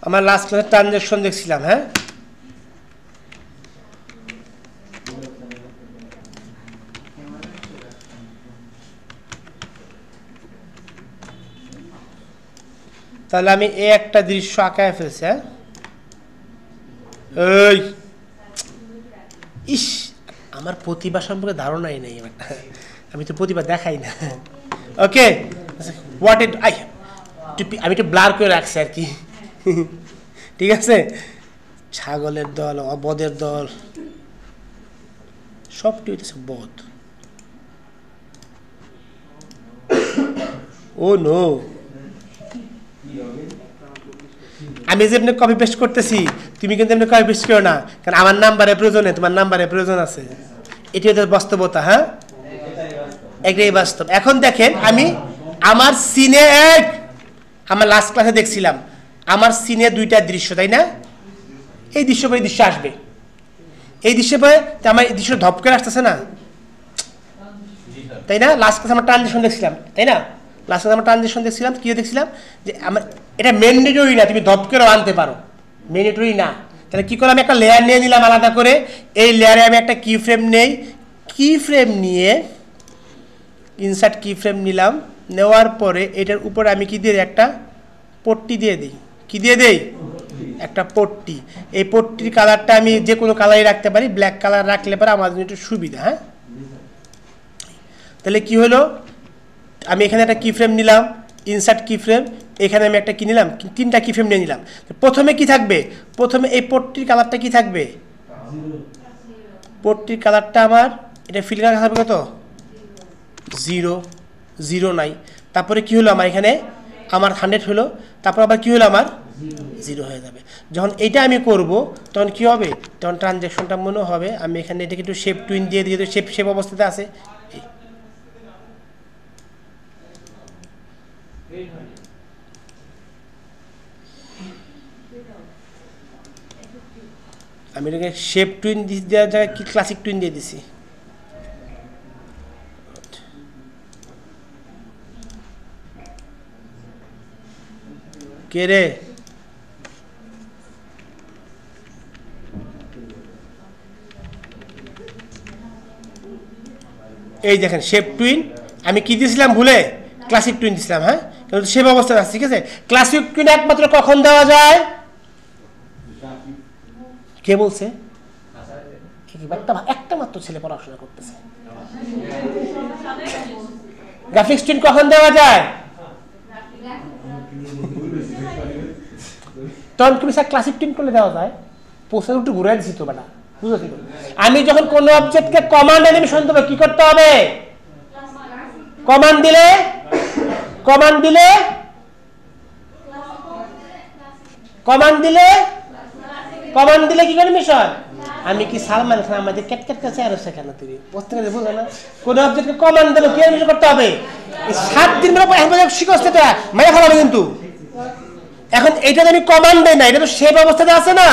আমার লাস্ট ক্লাসে ট্রানজ্যাকশন দেখছিলাম। হ্যাঁ, তাহলে আমি এই একটা দৃশ্য আঁকায় ফেলছি। হ্যাঁ, এই ইস, আমার প্রতিভা সম্পর্কে ধারণাই নেই, আমি তো প্রতিভা দেখাই না। ওকে, হোয়াট ইট আমি একটু ব্লার করে রাখছি আর কি। ঠিক আছে, ছাগলের দল, বদের দল, সবটি হইতেছে বদ। ও নো, আমি যে এমনি কপি পেস্ট করতেছি, তুমি কিন্তু এমনি কপি পেস্ট করো না, কারণ আমার নাম্বারের প্রয়োজন নেই, তোমার নাম্বারের প্রয়োজন আছে। এটি হচ্ছে বাস্তবতা। হ্যাঁ, এটাই বাস্তব। এখন দেখেন, আমি আমার সিনে, আমার লাস্ট ক্লাসে দেখছিলাম আমার সিনে দুইটা দৃশ্য, তাই না? এই দৃশ্য পরে দৃশ্য আসবে, এই দৃশ্য পরে আমার এই দৃশ্য ধপ করে আসতেছে না, তাই না? লাস্ট ক্লাসে আমার ট্রানজিশন দেখছিলাম, তাই না? লাস্ট ক্লাসে আমার ট্রানজিশন দেখছিলাম, কি দেখছিলাম, যে আমার এটা ম্যান্ডেটরি না, তুমি ধপ করেও আনতে পারো, ম্যান্ডেটরি না। তাহলে কী করে, আমি একটা লেয়ার নিয়ে নিলাম আলাদা করে, এই লেয়ারে আমি একটা কি ফ্রেম নেই, কি ফ্রেম নিয়ে ইনসার্ট কি ফ্রেম নিলাম, নেওয়ার পরে এটার উপরে আমি কি দিয়ে একটা পট্টি দিয়ে দিই, কি দিয়ে দেই, একটা পট্টি। এই পট্টির কালারটা আমি যে কোনো কালারই রাখতে পারি, ব্ল্যাক কালার রাখলে পরে আমার জন্য একটু সুবিধা। হ্যাঁ, তাহলে কি হলো, আমি এখানে একটা কি ফ্রেম নিলাম, ইনসার্ট কি ফ্রেম, এখানে আমি একটা কি নিলাম, তিনটা কি ফ্রেম নিয়ে নিলাম। প্রথমে কি থাকবে, প্রথমে এই পট্টির কালারটা কি থাকবে, পট্টির কালারটা আমার এটা ফিল কালার থাকবে কত, 0, 0 নাই। তারপরে কি হলো, আমার এখানে আমার 100 হলো, তারপর আবার কি হলো, আমার 0 হয়ে যাবে। যখন এইটা আমি করব তখন কি হবে, তখন ট্রানজ্যাকশনটা মনে হবে, আমি এখানে এটাকে একটু শেপ টুইন দিয়ে দিই, শেপ অবস্থাতে আছে, আমি এটাকে শেপ টুইন দেওয়ার জায়গায় কি ক্লাসিক টুইন দিয়ে দিছি। কে রে? এই দেখেন শেপ টুইন আমি কি দিয়েছিলাম ভুলে? ক্লাসিক টুইন দিয়েছিলাম। হ্যাঁ, কিন্তু শেপ অবস্থা আছে, ঠিক আছে। ক্লাসিক টুইন একমাত্র কখন দেওয়া যায়? কে বলছে? একটা মাত্র ছেলে পড়াশোনা করতেছে। গ্রাফিক্স টুইন কখন দেওয়া যায়? তখন তুমি স্যার ক্লাসিক টুইন করলে দেওয়া যায়। প্রশ্ন একটু ঘুরে দিচ্ছি তো বেটা, বুঝতে পারছি। আমি যখন কোন অবজেক্টকে কমান্ড অ্যানিমেশন দেবো কি করতে হবে? কমান্ড দিলে কি অ্যানিমেশন? আমি কি সালমান খান? আমাদের ক্যাটক্যাট কাছে আরো শেখানো তুমি বুঝতে পারছি, বুঝো না? কোন অবজেক্টকে কমান্ড দিলে কি অ্যানিমেশন করতে হবে? 7 দিন শিখতে মেরে ফেলাবে কিন্তু। এখন এটা তো আমি কমান্ড দেই না, এটা তো শেপ অবস্থাতে আছে না,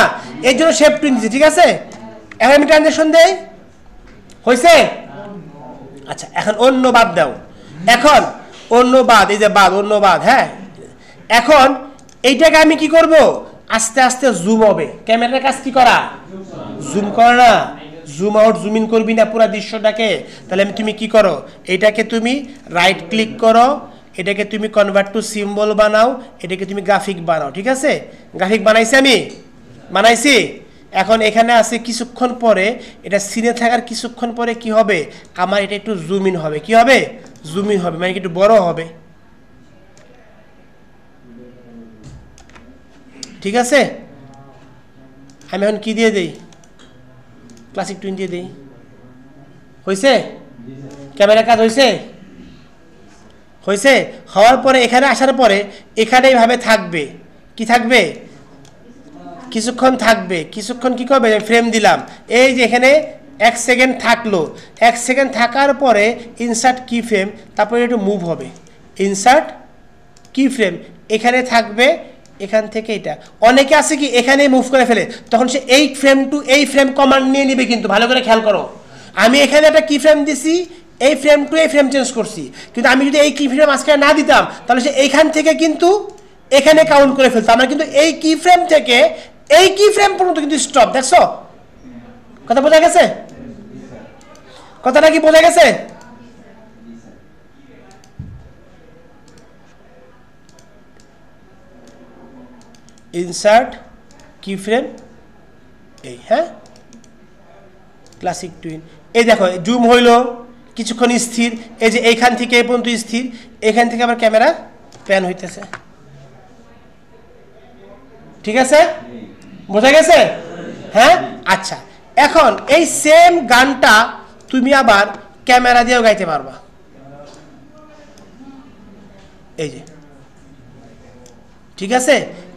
এর জন্য শেপ টুইন দিচ্ছি, ঠিক আছে। এখন আমি ট্রানজিশন দেই, হয়েছে? আচ্ছা, এখন অন্য বাদ দাও। এখন অন্য বাদ, এই যে বাদ, অন্য বাদ। হ্যাঁ, এখন এইটাকে আমি কি করব? আস্তে আস্তে জুম হবে। ক্যামেরার কাজ কি করা? জুম করা না? জুম আউট জুম ইন করবি না পুরো দৃশ্যটাকে? তাহলে তুমি কি করো? এটাকে তুমি রাইট ক্লিক করো, এটাকে তুমি কনভার্ট টু সিম্বল বানাও, এটাকে তুমি গ্রাফিক বানাও, ঠিক আছে। গ্রাফিক বানাইছি, আমি বানাইছি। এখন এখানে আছে কিছুক্ষণ পরে, এটা সিনে থাকার কিছুক্ষণ পরে কি হবে? আমার এটা একটু জুম ইন হবে। কি হবে? জুম ইন হবে, মানে একটু বড় হবে, ঠিক আছে। আমি এখন কি দিয়ে দেই? ক্লাসিক টুইন দিয়ে দেই। হয়েছে? ক্যামেরার কাজ হয়েছে? হয়েছে। হওয়ার পরে এখানে আসার পরে এখানে এইভাবে থাকবে। কি থাকবে? কিছুক্ষণ থাকবে। কিছুক্ষণ কি করবে? ফ্রেম দিলাম, এই যে এখানে 1 সেকেন্ড থাকলো। 1 সেকেন্ড থাকার পরে ইনসার্ট কি ফ্রেম, তারপরে একটু মুভ হবে। ইনসার্ট কি ফ্রেম এখানে থাকবে, এখান থেকে এটা। অনেকে আছে কি এখানে মুভ করে ফেলে, তখন সে এই ফ্রেম টু এই ফ্রেম কমান্ড নিয়ে নিবে, কিন্তু ভালো করে খেয়াল করো। আমি এখানে একটা কি ফ্রেম দিছি, এই ফ্রেম টু এই ফ্রেম চেঞ্জ করছি, কিন্তু আমি যদি এই কি ফ্রেম আজকে না দিতাম তাহলে সে এইখান থেকে কিন্তু এখানে কাউন্ট করে ফেলতো। আমরা কিন্তু এই কি ফ্রেম থেকে এই কি ফ্রেম পর্যন্ত কিন্তু স্টপ। দেখছো? কথা বোঝা গেছে? কথাটা কি বোঝা গেছে? ইনসার্ট কি ফ্রেম, এই। হ্যাঁ, ক্লাসিক টুইন। এই দেখো জুম হইল, কিছুক্ষণ স্থির, এই যে এইখান থেকে এই পর্যন্ত স্থির, এখান থেকে আবার ক্যামেরা প্যান হইতেছে, ঠিক আছে। বোঝা গেছে? হ্যাঁ, আচ্ছা। এখন এই সেম গানটা তুমি আবার ক্যামেরা দিয়েও গাইতে পারবা। এই যে, ঠিক আছে।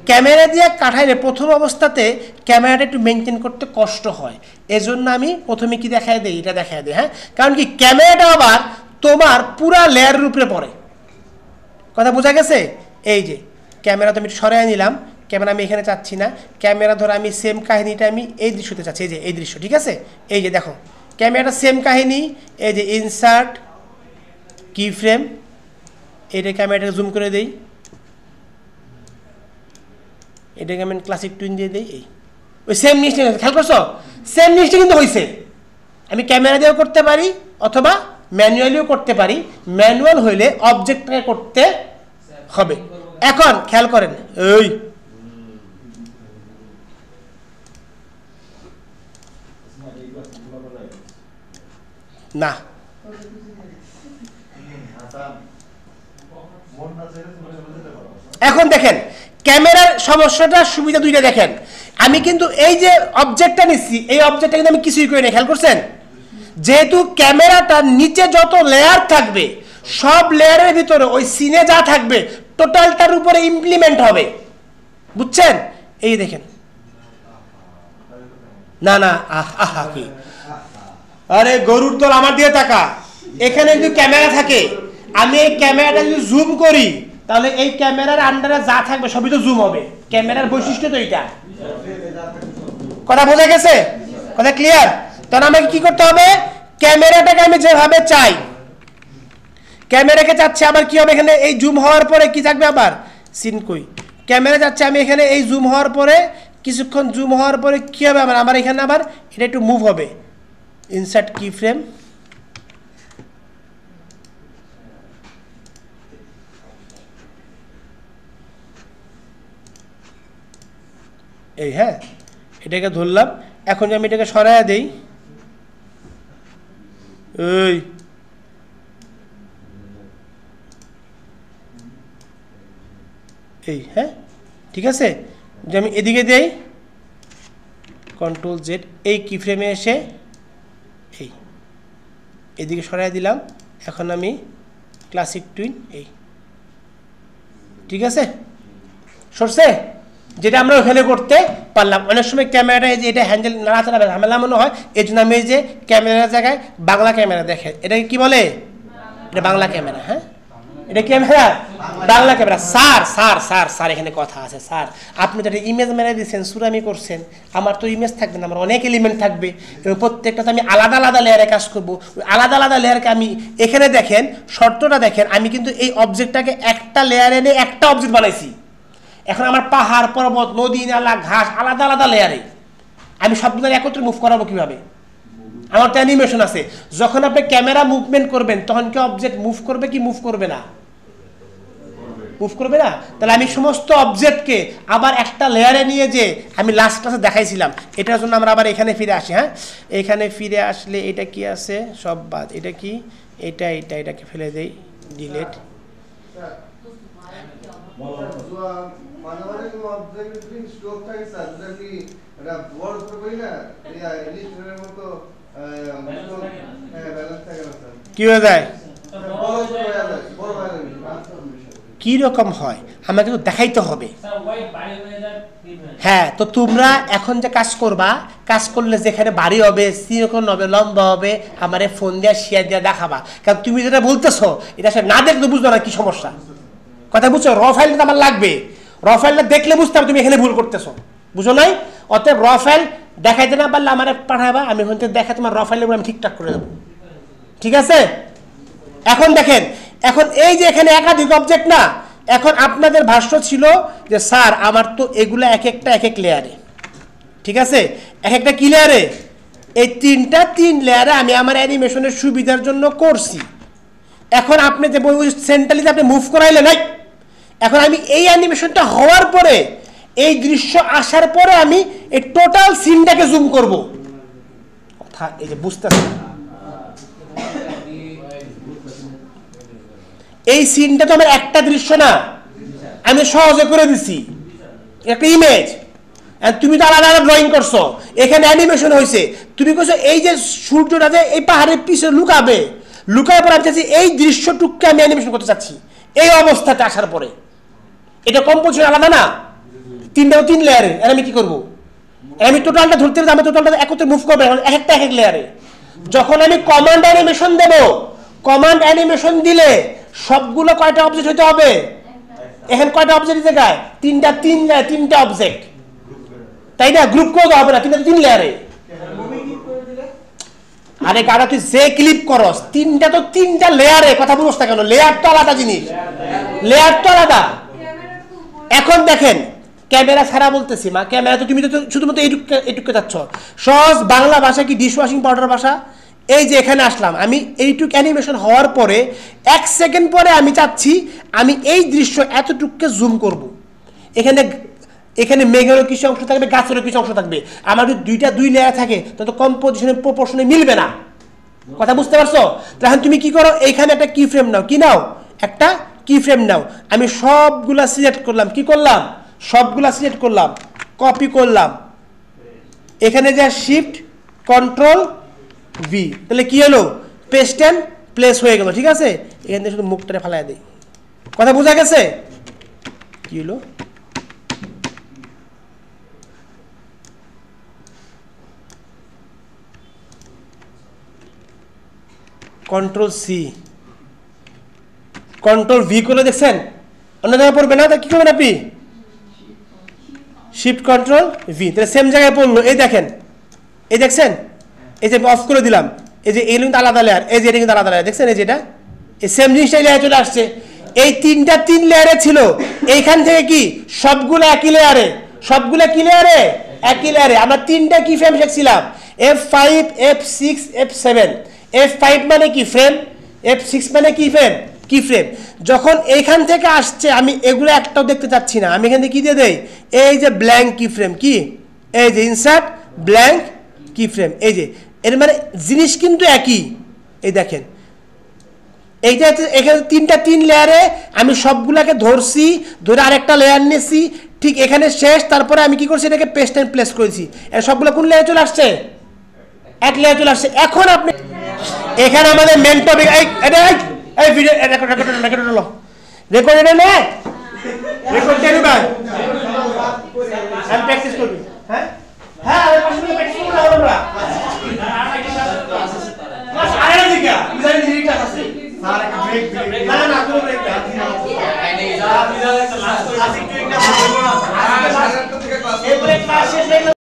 ক্যামেরা দিয়ে কাটাইলে প্রথম অবস্থাতে ক্যামেরাটা একটু মেনটেন করতে কষ্ট হয়, এজন্য আমি প্রথমে কি দেখায় দিই, এটা দেখায় দিই। হ্যাঁ, কারণ কি ক্যামেরাটা আবার তোমার পুরা লেয়ারের উপরে পড়ে। কথা বোঝা গেছে? এই যে ক্যামেরা তো আমি সরাই নিলাম, ক্যামেরা আমি এখানে চাচ্ছি না। ক্যামেরা ধরো আমি সেম কাহিনীটা আমি এই দৃশ্যতে চাচ্ছি, এই যে এই দৃশ্য, ঠিক আছে। এই যে দেখো ক্যামেরাটা সেম কাহিনী, এই যে ইনসার্ট কি ফ্রেম, এইটা ক্যামেরাটা জুম করে দেই, এটাকে আমি ক্লাসিক টুইন দিয়ে দিই। এই ওই সেম জিনিসটা খেয়াল করছো? সেম জিনিসটা কিন্তু হয়েছে। আমি ক্যামেরা দিয়েও করতে পারি অথবা ম্যানুয়ালিও করতে পারি। ম্যানুয়াল হইলে অবজেক্টটাকে করতে হবে। এখন খেয়াল করেন, ওই না, এখন দেখেন ক্যামেরার সমস্যাটা সুবিধা দুইটা দেখেন। আমি কিন্তু এই যে অবজেক্টটা নিচ্ছি, এই অবজেক্টটা কিন্তু আমি কিছুই করি না, খেয়াল করছেন? যেহেতু ক্যামেরাটার নিচে যত লেয়ার থাকবে সব লেয়ারের ভিতরে ওই সিনে যা থাকবে টোটালটার উপরে ইমপ্লিমেন্ট হবে, বুঝছেন? এই দেখেন, না না, আহা কি, আরে গরুর দল আমার দিয়ে তাকা। এখানে যদি ক্যামেরা থাকে, আমি এই ক্যামেরাটা যদি জুম করি তাহলে এই ক্যামেরার আন্ডারে যা থাকবে সবই তো জুম হবে। ক্যামেরার বৈশিষ্ট্য তো এইটা। কথা বোঝা গেছে? কথা ক্লিয়ার? তাহলে আমাকে কি করতে হবে, ক্যামেরাটাকে আমি যেভাবে চাই, ক্যামেরাকে চাচ্ছি আবার কি হবে, এখানে এই জুম হওয়ার পরে কি থাকবে, আবার সিন কই ক্যামেরা যাচ্ছে, আমি এখানে এই জুম হওয়ার পরে কিছুক্ষণ জুম হওয়ার পরে কি হবে, আমার এখানে আবার এটা একটু মুভ হবে, ইনসার্ট কি ফ্রেম, এই হ্যাঁ এটাকে ধরলাম, এখন আমি এটাকে সরাইয়া দেই, এই হ্যাঁ ঠিক আছে, যে আমি এদিকে দেই কন্ট্রোল জেড, এই কি ফ্রেমে এসে এই এদিকে সরাই দিলাম, এখন আমি ক্লাসিক টুইন এই, ঠিক আছে সরছে, যেটা আমরা ওখানে করতে পারলাম। অনেক সময় ক্যামেরাটা এই যে এটা হ্যান্ডেল নাড়াচাড়া ঝামেলা মনে হয়, এই জন্য আমি এই যে ক্যামেরার জায়গায় বাংলা ক্যামেরা দেখে, এটাকে কি বলে, এটা বাংলা ক্যামেরা, হ্যাঁ এটা camera Bangla camera. Sir sir sir sir এখানে কথা আছে স্যার, আপনি তো একটা ইমেজ মেরে দিচ্ছেন, সুরামি করছেন, আমার তো ইমেজ থাকবে না, আমার অনেক এলিমেন্ট থাকবে এবং প্রত্যেকটাতে আমি আলাদা আলাদা লেয়ারে কাজ করবো, আলাদা আলাদা লেয়ারকে আমি এখানে দেখেন শর্তটা দেখেন, আমি কিন্তু এই অবজেক্টটাকে একটা লেয়ারে এনে একটা অবজেক্ট বানাইছি, এখন আমার পাহাড় পর্বত নদী নালা ঘাস আলাদা আলাদা লেয়ারে, আমি সবগুলো একত্রে মুভ করাবো কিভাবে, আমার তো অ্যানিমেশন আছে, যখন আপনি ক্যামেরা মুভমেন্ট করবেন তখন কি অবজেক্ট মুভ করবে কি মুভ করবে না, মুভ করবে না, তাহলে আমি সমস্ত অবজেক্টকে আবার একটা লেয়ারে নিয়ে যে আমি লাস্ট ক্লাসে দেখাইছিলাম, এটার জন্য আমরা আবার এখানে ফিরে আসি, হ্যাঁ এখানে ফিরে আসলে এটা কি আছে সব বাদ, এটা কি এটাকে ফেলে দেই, ডিলেট, কি হয়ে যায়, কি রকম হয় আমাকে তো দেখাইতে হবে, হ্যাঁ তো তোমরা এখন যে কাজ করবা, কাজ করলে যেখানে বাড়ি হবে সিরকম হবে লম্বা হবে, আমার ফোন দিয়ে শেয়ার দিয়ে দেখাবা, কারণ তুমি যেটা বলতেছো এটা না দেখলে বুঝবো না কি সমস্যা, কথা বুঝছো, র ফাইলটা আমার লাগবে, র ফাইলটা দেখলে বুঝতাম তুমি এখানে ভুল করতেছো, বুঝো নাই, অতএব র ফাইল দেখাইতে না পারলে আমার পাঠাবা, আমি ওখান থেকে দেখা তোমার র ফাইলের আমি ঠিকঠাক করে দেবো, ঠিক আছে। এখন দেখেন, এখন এই যে এখানে একাধিক অবজেক্ট না, এখন আপনাদের ভাষ্য ছিল যে স্যার আমার তো এগুলো এক একটা এক এক লেয়ারে, ঠিক আছে এক একটা কি লেয়ারে, এই তিন লেয়ারে আমি আমার অ্যানিমেশনের সুবিধার জন্য করছি, এখন আপনি যে সেন্ট্রালি আপনি মুভ করাইলে নাই, এখন আমি এই অ্যানিমেশনটা হওয়ার পরে এই দৃশ্য আসার পরে আমি এই টোটাল সিনটাকে জুম করব, কথা এই যে বুঝতেছেন, এই সিনটা তো আমার একটা দৃশ্য না, আমি সহজে করে দিছি একটা ইমেজ, তুমি তো আলাদা আলাদা ড্রয়িং করছো, এখানে অ্যানিমেশন হয়েছে, তুমি কইছো এই যে সূর্যটা যে এই পাহাড়ের পিছনে লুকাবে, লুকার পর আমি চাচ্ছি এই দৃশ্যটুককে আমি অ্যানিমেশন করতে চাচ্ছি এই অবস্থাতে আসার পরে, এটা কম্পোজিশন আলাদা না, তিন লেয়ারে, আর আমি কি করবো, আমি টোটালটা ধরতে হবে, আমি টোটালটা একত্রে মুভ করবো এক একটা এক এক লেয়ারে, যখন আমি কমান্ড অ্যানিমেশন দেব, কমান্ড অ্যানিমেশন দিলে সবগুলো কয়টা অবজেক্ট হতে হবে, এখানে কয়টা অবজেক্ট জায়গায় তিনটা অবজেক্ট, তাই না, গ্রুপ করে হবে না, তিন লেয়ারে, আরে গাড়া তুই যে ক্লিপ করস তিনটা লেয়ারে, কথা বুঝছ না কেন, লেয়ার তো আলাদা জিনিস, লেয়ার তো আলাদা। এখন দেখেন ক্যামেরা ছাড়া বলতেছি, মা ক্যামেরা তো তুমি তো শুধুমাত্র এইটুকু যাচ্ছ, সহজ বাংলা ভাষা কি ডিশ ওয়াশিং পাউডার ভাষা, এই যে এখানে আসলাম, আমি এইটুক অ্যানিমেশন হওয়ার পরে 1 সেকেন্ড পরে আমি চাচ্ছি আমি এই দৃশ্য এতটুকুকে জুম করব, এখানে মেঘেরও কিছু অংশ থাকবে, গাছেরও কিছু অংশ থাকবে, আমার যদি দুই লেয়ার থাকে তত কম্পোজিশনের প্রপোর্শনে মিলবে না, কথা বুঝতে পারছো। তখন তুমি কি করো, এইখানে একটা কি ফ্রেম নাও, কি নাও, একটা কি ফ্রেম নাও, আমি সবগুলা সিলেক্ট করলাম, কি করলাম, সবগুলা সিলেক্ট করলাম, কপি করলাম, এখানে যা শিফট কন্ট্রোল ভি, তাহলে কি হলো, পেস্ট এন্ড প্লেস হয়ে গেল, ঠিক আছে, এখান থেকে শুধু মুখটা ফেলাই দেই, কথা বোঝা গেছে, কি হলো, কন্ট্রোল সি কন্ট্রোল ভি করে দেখছেন, অন্য জায়গায় পড়বে না, কি করবেন আপনি শিফট কন্ট্রোল ভি, তাহলে সেম জায়গায় পড়লো। এই দেখেন, এই দেখছেন, এই যে অফ করে দিলাম, এই যে এগুলো কিন্তু আলাদা লেয়ার, এই যে এটা কিন্তু আলাদা লেয়ার, দেখছেন এই যেটা, এই সেম জিনিসটাই লেয়ারে চলে আসছে। এই তিন লেয়ারে ছিল, এইখান থেকে কি সবগুলো একই লেয়ারে, সবগুলো কি লেয়ারে, একই লেয়ারে। আমরা তিনটা কি frame শিখছিলাম, F5, F6, F7। F5 মানে কি ফ্রেম, F6 মানে কি ফ্রেম, কি ফ্রেম। যখন এইখান থেকে আসছে আমি এগুলো একটাও দেখতে চাচ্ছি না, আমি এখান থেকে কি দিয়ে দেই, এই যে ব্ল্যাঙ্ক কি ফ্রেম, কি এই যে ইনসার্ট ব্ল্যাঙ্ক কি ফ্রেম, এই যে এর মানে জিনিস কিন্তু একই। এই দেখেন এইটা এখানে তিন লেয়ারে আমি সবগুলাকে ধরছি, ধরে আরেকটা লেয়ার নিয়েছি, ঠিক এখানে শেষ। তারপরে আমি কি করছি, এটাকে পেস্ট এন্ড প্লেস করেছি, সবগুলো কোন লেয়ারে চলে আসছে, এক লেয়ার চলে আসছে। এখন আপনি এখানে আমাদের মেন টপিক, এই ভিডিও রেকর্ড হলো, রেকর্ড এটা নে, রেকর্ড দেবো ভাই, আমি প্র্যাকটিস করবি। হ্যাঁ হ্যাঁ, আমি প্র্যাকটিস করব না আমরা ক্লাস আরে দিকা বিজারি দিরি ক্লাস আছে স্যার, একটা ব্রেক না না কোনো ব্রেক না, আপনি যা ক্লাস করে আসি, তুই একটা বলবো না স্যার, এই ব্রেক ক্লাস শেষ হয়ে